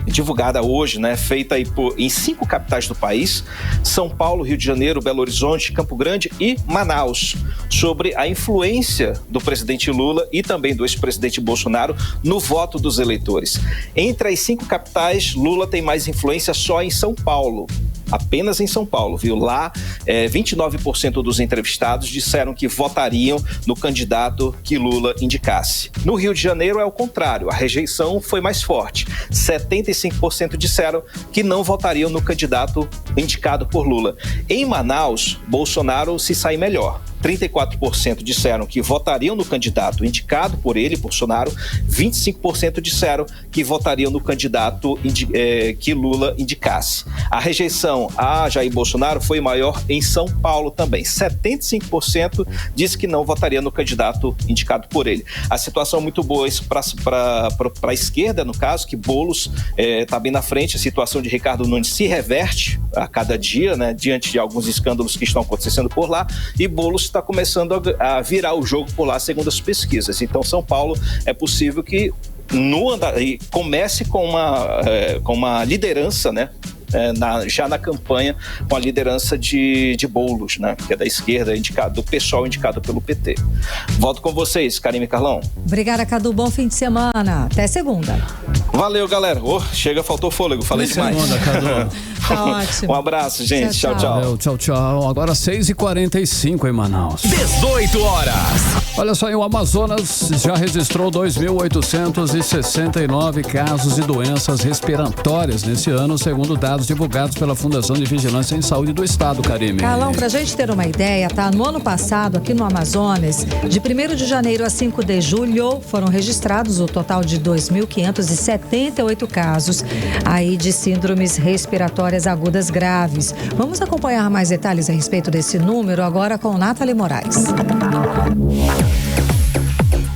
divulgada hoje, né? Feita aí em 5 capitais do país: São Paulo, Rio de Janeiro, Belo Horizonte, Campo Grande e Manaus, sobre a influência do presidente Lula e também do ex-presidente Bolsonaro no voto dos eleitores. Entre as 5 capitais, Lula tem mais influência só em São Paulo. apenas em São Paulo, viu? Lá, 29% dos entrevistados disseram que votariam no candidato que Lula indicasse. No Rio de Janeiro é o contrário, a rejeição foi mais forte. 75% disseram que não votariam no candidato indicado por Lula. Em Manaus, Bolsonaro se sai melhor. 34% disseram que votariam no candidato indicado por ele, Bolsonaro. 25% disseram que votariam no candidato que Lula indicasse. A rejeição a Jair Bolsonaro foi maior em São Paulo também. 75% disse que não votaria no candidato indicado por ele. A situação é muito boa para a esquerda, no caso, que Boulos está bem na frente. A situação de Ricardo Nunes se reverte a cada dia, né, diante de alguns escândalos que estão acontecendo por lá, e Boulos está começando a virar o jogo por lá, segundo as pesquisas. Então, São Paulo é possível que comece com uma liderança, né? Já na campanha, com a liderança de Boulos, né, que é da esquerda, do pessoal indicado pelo PT. Volto com vocês, Karime e Carlão. Obrigada, Cadu. Bom fim de semana. Até segunda. Valeu, galera. Chega, faltou fôlego. Falei demais. Cadu. Tá ótimo. Um abraço, gente. Tchau, tchau. Valeu, tchau, tchau. Agora 6h45 em Manaus. 18 horas. Olha só, o Amazonas já registrou 2.869 casos de doenças respiratórias nesse ano, segundo dados divulgados pela Fundação de Vigilância em Saúde do Estado, Karime. Carlão, pra gente ter uma ideia, tá? No ano passado, aqui no Amazonas, de 1º de janeiro a 5 de julho, foram registrados o total de 2.578 casos aí de síndromes respiratórias agudas graves. Vamos acompanhar mais detalhes a respeito desse número agora com Nathalie Moraes.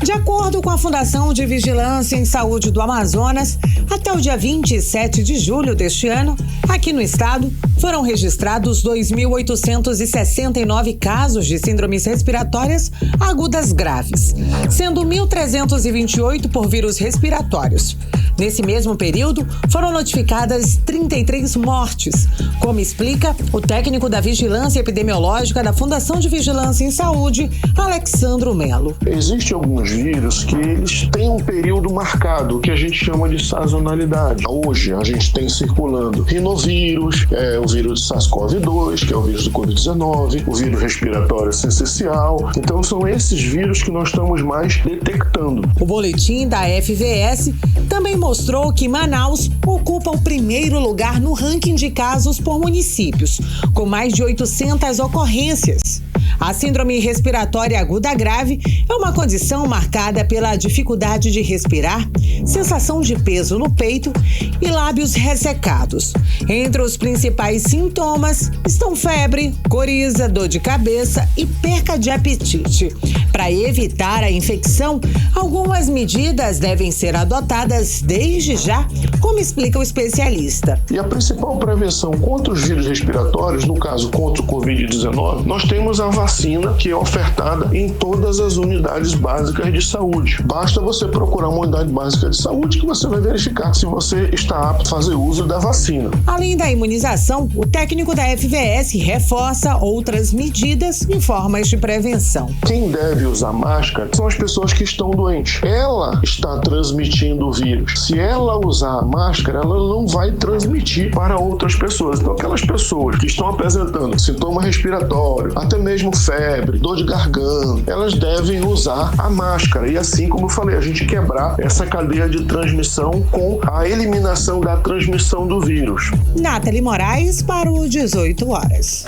De acordo com a Fundação de Vigilância em Saúde do Amazonas, até o dia 27 de julho deste ano, aqui no estado, foram registrados 2.869 casos de síndromes respiratórias agudas graves, sendo 1.328 por vírus respiratórios. Nesse mesmo período, foram notificadas 33 mortes, como explica o técnico da Vigilância Epidemiológica da Fundação de Vigilância em Saúde, Alexandro Melo. Existem alguns vírus que eles têm um período marcado, que a gente chama de sazonalidade. Hoje, a gente tem circulando rinovírus, o vírus de SARS-CoV-2, que é o vírus do Covid-19, o vírus respiratório sincicial. Então, são esses vírus que nós estamos mais detectando. O boletim da FVS também mostrou que Manaus ocupa o primeiro lugar no ranking de casos por municípios, com mais de 800 ocorrências. A síndrome respiratória aguda grave é uma condição marcada pela dificuldade de respirar, sensação de peso no peito e lábios ressecados. Entre os principais sintomas estão febre, coriza, dor de cabeça e perca de apetite. Para evitar a infecção, algumas medidas devem ser adotadas desde já, como explica o especialista. E a principal prevenção contra os vírus respiratórios, no caso contra o Covid-19, nós temos a vacina que é ofertada em todas as unidades básicas de saúde. Basta você procurar uma unidade básica de saúde que você vai verificar se você está apto a fazer uso da vacina. Além da imunização, o técnico da FVS reforça outras medidas em formas de prevenção. Quem deve usar máscara são as pessoas que estão doentes. Ela está transmitindo o vírus. Se ela usar a máscara, ela não vai transmitir para outras pessoas. Então, aquelas pessoas que estão apresentando sintoma respiratório, até mesmo febre, dor de garganta, elas devem usar a máscara. E assim como eu falei, a gente quebrar essa cadeia de transmissão com a eliminação da transmissão do vírus. Nathalie Moraes para o 18 horas.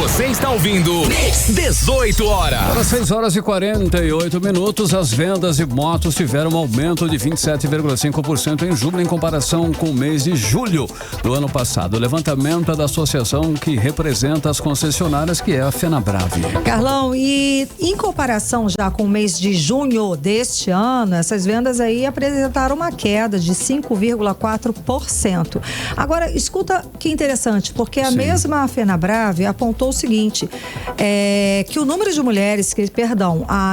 Você está ouvindo 18 horas. Às 6h48, as vendas de motos tiveram um aumento de 27,5% em julho em comparação com o mês de julho do ano passado. O levantamento é da associação que representa as concessionárias, que é a FenaBrave. Carlão, e em comparação já com o mês de junho deste ano, essas vendas aí apresentaram uma queda de 5,4%. Agora, escuta que interessante, porque a mesma FenaBrave apontou o seguinte, que o número de mulheres que,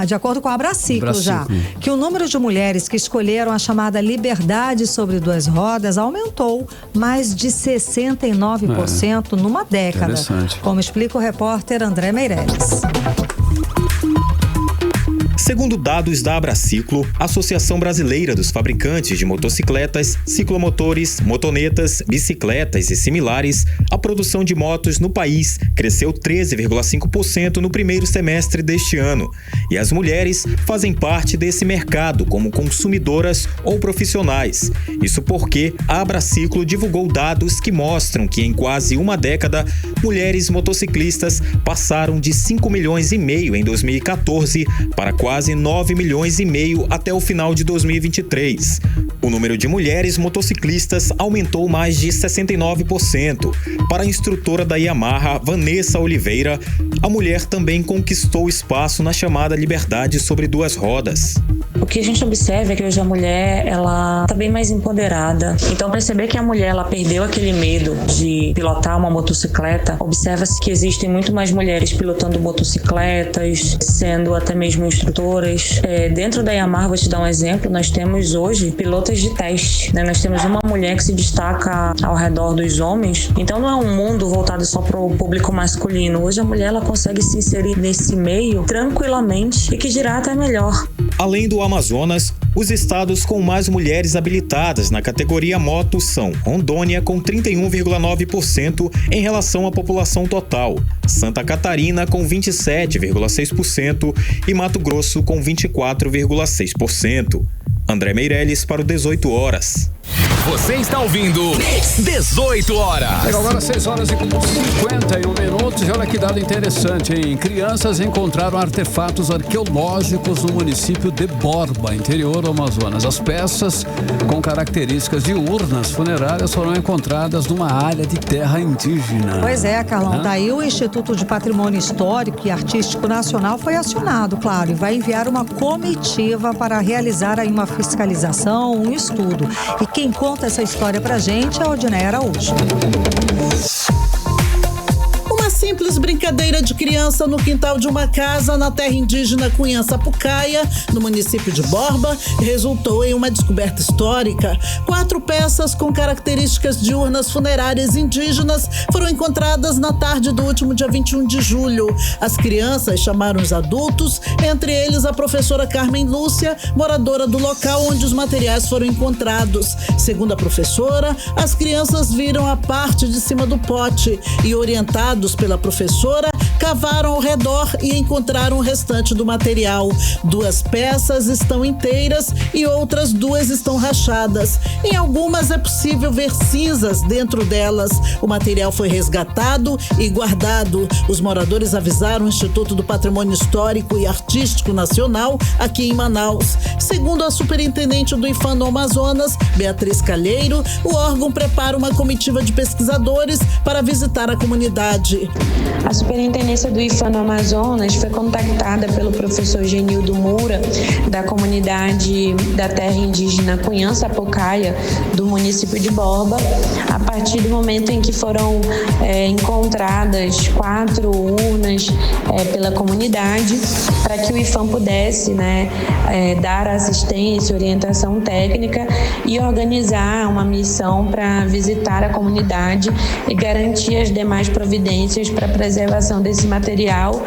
de acordo com a Abraciclo já, que o número de mulheres que escolheram a chamada liberdade sobre duas rodas aumentou mais de 69% numa década, como explica o repórter André Meirelles. Segundo dados da Abraciclo, Associação Brasileira dos Fabricantes de Motocicletas, Ciclomotores, Motonetas, Bicicletas e similares, a produção de motos no país cresceu 13,5% no primeiro semestre deste ano. E as mulheres fazem parte desse mercado como consumidoras ou profissionais. Isso porque a Abraciclo divulgou dados que mostram que em quase uma década, mulheres motociclistas passaram de 5 milhões e meio em 2014 para quase 9 milhões e meio até o final de 2023. O número de mulheres motociclistas aumentou mais de 69%. Para a instrutora da Yamaha, Vanessa Oliveira, a mulher também conquistou espaço na chamada liberdade sobre duas rodas. O que a gente observa é que hoje a mulher, ela tá bem mais empoderada. Então, perceber que a mulher, ela perdeu aquele medo de pilotar uma motocicleta, observa-se que existem muito mais mulheres pilotando motocicletas, sendo até mesmo instrutoras. Dentro da Yamaha, vou te dar um exemplo, nós temos hoje pilotas de teste, né? Nós temos uma mulher que se destaca ao redor dos homens. Então, não é um mundo voltado só para o público masculino. Hoje a mulher, ela consegue se inserir nesse meio tranquilamente e que dirá até melhor. Além do Amazonas, os estados com mais mulheres habilitadas na categoria moto são Rondônia, com 31,9% em relação à população total, Santa Catarina, com 27,6% e Mato Grosso, com 24,6%. André Meirelles para o 18 Horas. Você está ouvindo 18 Horas. Agora 6 horas e 51 minutos. E olha que dado interessante, hein? Crianças encontraram artefatos arqueológicos no município de Borba, interior do Amazonas. As peças com características de urnas funerárias foram encontradas numa área de terra indígena. Pois é, Carlão. Daí o Instituto de Patrimônio Histórico e Artístico Nacional foi acionado, claro, e vai enviar uma comitiva para realizar aí uma fiscalização, um estudo. E quem conta essa história pra gente é a Odneia Araújo. Simples brincadeira de criança no quintal de uma casa na terra indígena Cunhã Sapucaia, no município de Borba, resultou em uma descoberta histórica. 4 peças com características de urnas funerárias indígenas foram encontradas na tarde do último dia 21 de julho. As crianças chamaram os adultos, entre eles a professora Carmen Lúcia, moradora do local onde os materiais foram encontrados. Segundo a professora, as crianças viram a parte de cima do pote e, orientados pela professora, cavaram ao redor e encontraram o restante do material. 2 peças estão inteiras e outras 2 estão rachadas. Em algumas é possível ver cinzas dentro delas. O material foi resgatado e guardado. Os moradores avisaram o Instituto do Patrimônio Histórico e Artístico Nacional aqui em Manaus. Segundo a superintendente do IPHAN no Amazonas, Beatriz Calheiro, o órgão prepara uma comitiva de pesquisadores para visitar a comunidade. A superintendência do IPHAN no Amazonas foi contactada pelo professor Genildo Moura, da comunidade da terra indígena Cunhã Sapucaia, do município de Borba, a partir do momento em que foram encontradas 4 urnas pela comunidade, para que o IPHAN pudesse dar assistência, orientação técnica e organizar uma missão para visitar a comunidade e garantir as demais providências para a preservação desse material,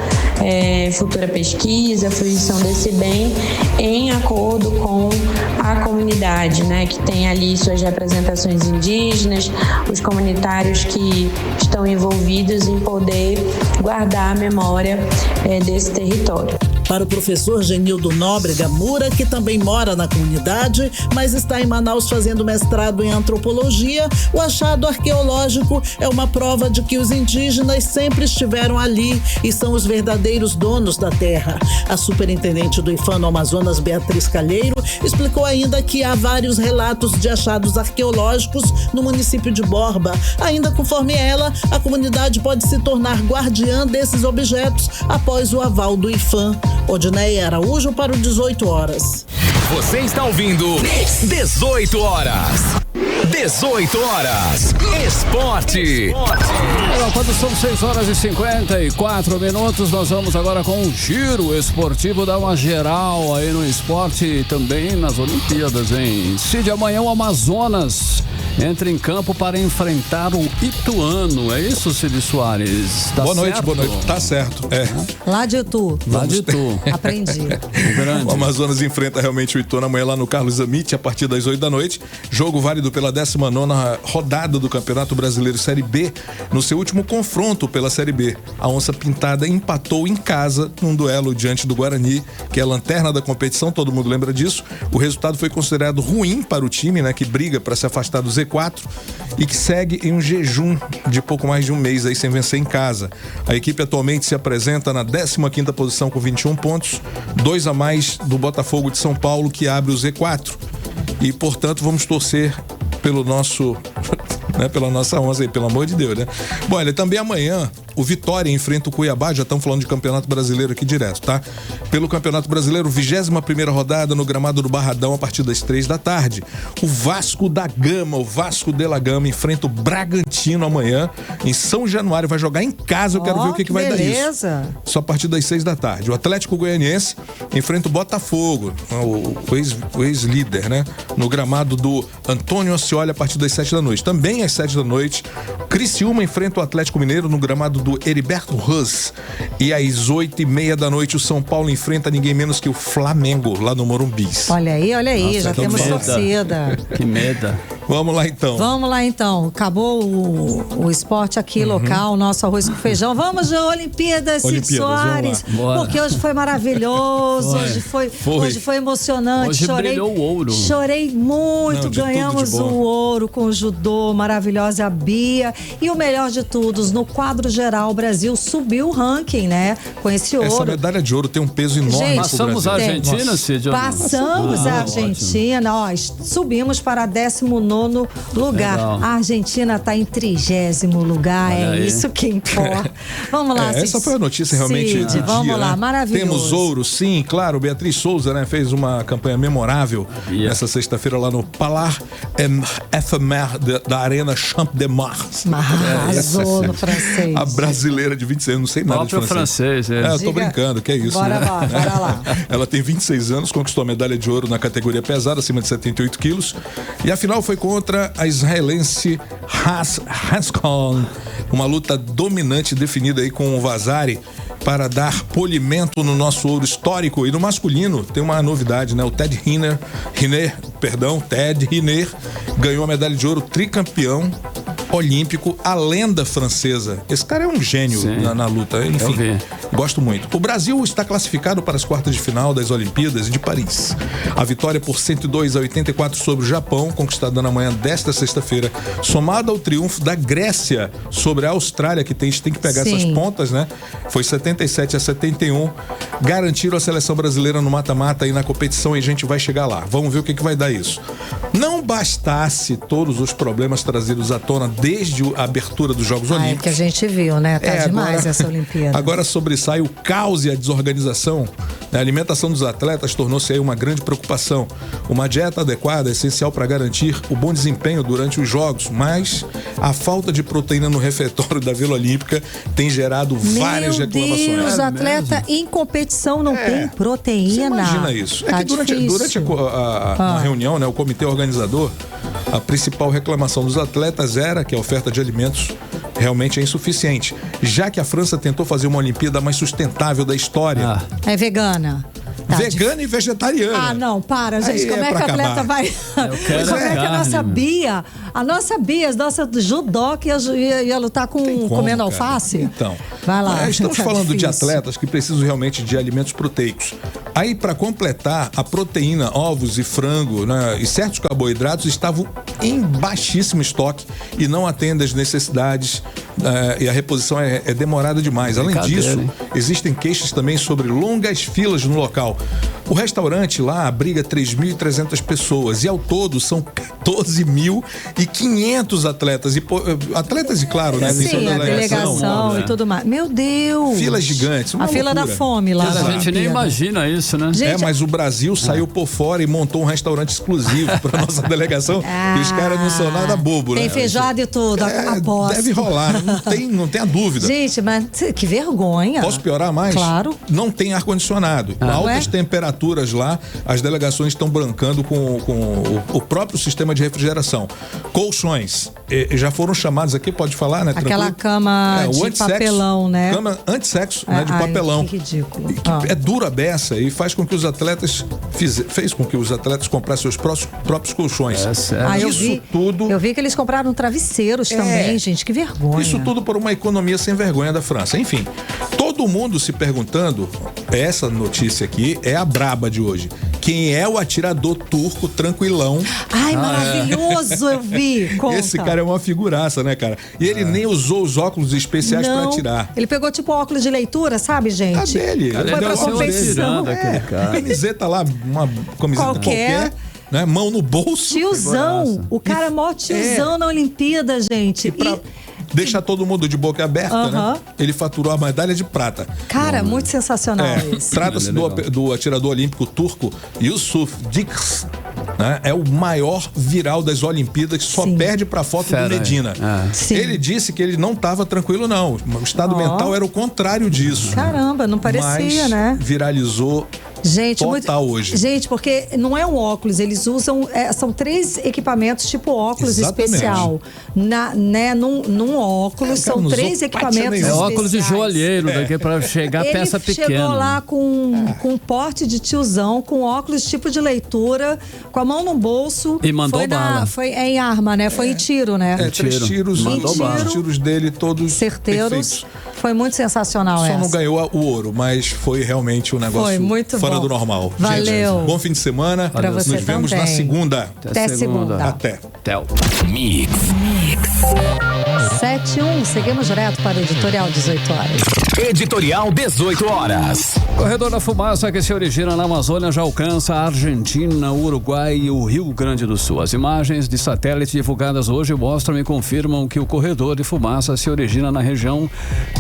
futura pesquisa, fruição desse bem, em acordo com a comunidade, que tem ali suas representações indígenas, os comunitários que estão envolvidos em poder guardar a memória desse território. Para o professor Genildo Nóbrega Moura, que também mora na comunidade, mas está em Manaus fazendo mestrado em antropologia, o achado arqueológico é uma prova de que os indígenas sempre estiveram ali e são os verdadeiros donos da terra. A superintendente do IPHAN no Amazonas, Beatriz Calheiro, explicou ainda que há vários relatos de achados arqueológicos no município de Borba. Ainda conforme ela, a comunidade pode se tornar guardiã desses objetos após o aval do IPHAN. Odneia Araújo para o 18 Horas. Você está ouvindo 18 Horas. 18 Horas. Esporte. Quando são 6 horas e 54 minutos, nós vamos agora com um giro esportivo, dar uma geral aí no esporte e também nas Olimpíadas, hein? Cid, amanhã o Amazonas entra em campo para enfrentar o Ituano. É isso, Cid Soares? Tá boa noite, certo? boa noite. Tá certo. Lá de Itu. Lá de Itu. Aprendi. O Amazonas enfrenta realmente o Ituano amanhã lá no Carlos Amit, a partir das 8 da noite. Jogo válido pela 19ª rodada do Campeonato Brasileiro Série B. No seu último confronto pela Série B, a Onça Pintada empatou em casa num duelo diante do Guarani, que é a lanterna da competição, todo mundo lembra disso. O resultado foi considerado ruim para o time, né, que briga para se afastar do Z4 e que segue em um jejum de pouco mais de um mês aí sem vencer em casa. A equipe atualmente se apresenta na 15ª posição com 21 pontos, 2 a mais do Botafogo de São Paulo, que abre o Z4. E, portanto, vamos torcer pelo nosso... né, pela nossa onça aí, pelo amor de Deus, né? Bom, olha, também amanhã o Vitória enfrenta o Cuiabá, já estamos falando de Campeonato Brasileiro aqui direto, tá? Pelo Campeonato Brasileiro, 21ª rodada no gramado do Barradão a partir das 3 da tarde. O Vasco da Gama, o Vasco de la Gama enfrenta o Bragantino amanhã em São Januário, vai jogar em casa, eu quero ver o que vai dar isso. Só a partir das 6 da tarde. O Atlético Goianiense enfrenta o Botafogo, o ex-líder, né? No gramado do Antônio Ascioli a partir das 7 da noite. Também às 7 da noite, Criciúma enfrenta o Atlético Mineiro no gramado do Heriberto Ruz. E às 8h30 da noite, o São Paulo enfrenta ninguém menos que o Flamengo, lá no Morumbi. Olha aí, Nossa, já temos meda. torcida. Que meda. Vamos lá então. Acabou o esporte aqui local, nosso arroz com feijão. Vamos de Olimpíadas, Cid Soares. Porque hoje foi maravilhoso, hoje foi emocionante. Hoje brilhou o ouro. Chorei muito, ganhamos o ouro com o judô, maravilhosa Bia. E o melhor de tudo, no quadro geral, o Brasil subiu o ranking, né? Com esse ouro. Essa medalha de ouro tem um peso enorme. Passamos a Argentina, Cid? Passamos a Argentina, subimos para 19º lugar. Legal. A Argentina está em 30º lugar. Olha aí. Isso que importa. Vamos lá, Cid. Essa foi a notícia realmente Cid, do dia, vamos lá, né? maravilhoso. Temos ouro, sim, claro. Beatriz Souza, né, fez uma campanha memorável nessa sexta-feira lá no Palais Éphémère da Arena Champ de Mars. Arrasou no francês. A brasileira de 26 anos, não sei nada de francês. Eu tô brincando, que é isso, bora né? lá. Ela tem 26 anos, conquistou a medalha de ouro na categoria pesada, acima de 78 quilos. E a final foi contra a israelense Haskell. Uma luta dominante definida aí com o Vazari para dar polimento no nosso ouro histórico. E no masculino tem uma novidade, né? O Ted Riner ganhou a medalha de ouro tricampeão olímpico, a lenda francesa. Esse cara é um gênio na luta, enfim, gosto muito. O Brasil está classificado para as quartas de final das Olimpíadas de Paris. A vitória por 102-84 sobre o Japão, conquistada na manhã desta sexta-feira, somada ao triunfo da Grécia sobre a Austrália, que a gente tem que pegar essas pontas, né? Foi 77-71, garantiram a seleção brasileira no mata-mata e na competição, e a gente vai chegar lá. Vamos ver o que vai dar isso. Não bastasse todos os problemas trazidos à tona desde a abertura dos Jogos Olímpicos. Que a gente viu, né? Tá demais agora, essa Olimpíada. Agora sobressai o caos e a desorganização. A alimentação dos atletas tornou-se aí uma grande preocupação. Uma dieta adequada é essencial para garantir o bom desempenho durante os Jogos, mas a falta de proteína no refeitório da Vila Olímpica tem gerado várias reclamações. Meu Deus, atleta em competição não tem proteína. Você imagina isso. É que durante a reunião, né, o comitê organizador, a principal reclamação dos atletas era que a oferta de alimentos realmente é insuficiente, já que a França tentou fazer uma Olimpíada mais sustentável da história. É vegana. Vegana e vegetariana. Não, para, gente. Como é que a atleta vai... Como é que a nossa Bia, a nossa judoca ia lutar comendo alface? Então, vai lá. Estamos falando de atletas que precisam realmente de alimentos proteicos. Aí, para completar, a proteína, ovos e frango, né, e certos carboidratos estavam em baixíssimo estoque e não atendem às necessidades, e a reposição é demorada demais. Além disso, existem queixas também sobre longas filas no local. O restaurante lá abriga 3.300 pessoas e ao todo são 14.500 atletas. Atletas, e claro, né? Sim, a delegação e tudo mais. Meu Deus! Filas gigantes. A fila da fome lá. A gente nem imagina isso, né? Mas o Brasil saiu por fora e montou um restaurante exclusivo para nossa delegação. E os caras não são nada bobo, né? Tem feijoada e tudo, aposto. Deve rolar, não tem a dúvida. Gente, mas que vergonha. Posso piorar mais? Claro. Não tem ar-condicionado. Com altas temperaturas lá, as delegações estão brancando com o próprio sistema de refrigeração. Colchões, já foram chamados aqui, pode falar, né? Aquela tranquilo? cama de papelão, né? Cama antissexo, né? De papelão. Que ridículo. É dura a beça e faz com que os atletas fez com que os atletas comprassem seus próprios colchões. Eu vi que eles compraram travesseiros também, gente, que vergonha. Isso tudo por uma economia sem vergonha da França. Enfim, todo mundo se perguntando, essa notícia aqui é a braba de hoje. Quem é o atirador turco tranquilão? Ai, maravilhoso, eu vi. Conta. Esse cara é uma figuraça, né, cara? E ele nem usou os óculos especiais pra atirar. Ele pegou tipo óculos de leitura, sabe, gente? A dele. Foi pra competição. Camiseta lá, uma camiseta qualquer. Né? Mão no bolso. Tiozão. O cara é mó tiozão na Olimpíada, gente. E pra deixar todo mundo de boca aberta, né? Ele faturou a medalha de prata. Cara, muito sensacional isso. Trata-se do atirador olímpico turco Yusuf Dix. Né? É o maior viral das Olimpíadas, que só perde pra foto do Medina. Ele disse que ele não estava tranquilo, não. O estado mental era o contrário disso. Caramba, não parecia, né? Viralizou. Gente, hoje. Gente, porque não é um óculos, eles usam, são 3 equipamentos tipo óculos especial. Num óculos, são 3 equipamentos especiais. É óculos de joalheiro, daqui pra chegar a peça pequena. Ele chegou lá com um porte de tiozão, com óculos tipo de leitura, com a mão no bolso. E mandou bala. Foi em arma, né? Foi em tiro, né? 3 tiros, os tiros dele todos certeiros. Perfeitos. Foi muito sensacional Só não ganhou o ouro, mas foi realmente um negócio foi muito fora bom. do normal. Valeu. Gente, bom fim de semana. Pra você Nos vemos também. na segunda. Até segunda. Até. Mix. 7-1, seguimos direto para o Editorial 18 horas. Editorial 18 horas. Corredor da fumaça que se origina na Amazônia já alcança a Argentina, o Uruguai e o Rio Grande do Sul. As imagens de satélite divulgadas hoje mostram e confirmam que o corredor de fumaça se origina na região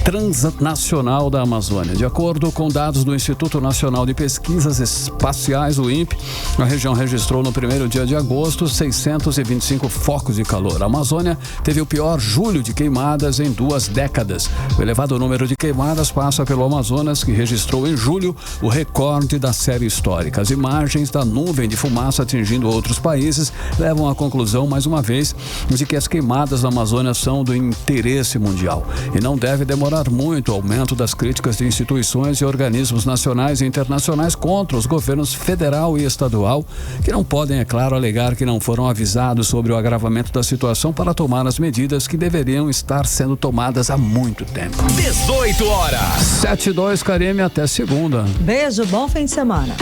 transnacional da Amazônia. De acordo com dados do Instituto Nacional de Pesquisas Espaciais, o INPE, a região registrou no primeiro dia de agosto 625 focos de calor. A Amazônia teve o pior julho de queimadas em 2 décadas. O elevado número de queimadas passa pelo Amazonas, que registrou em julho o recorde da série histórica. As imagens da nuvem de fumaça atingindo outros países levam à conclusão, mais uma vez, de que as queimadas na Amazônia são do interesse mundial. E não deve demorar muito o aumento das críticas de instituições e organismos nacionais e internacionais contra os governos federal e estadual, que não podem, é claro, alegar que não foram avisados sobre o agravamento da situação para tomar as medidas que deveriam estar sendo tomadas há muito tempo. 18 horas. 7-2, Karime, até segunda. Beijo, bom fim de semana.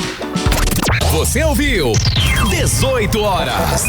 Você ouviu 18 horas.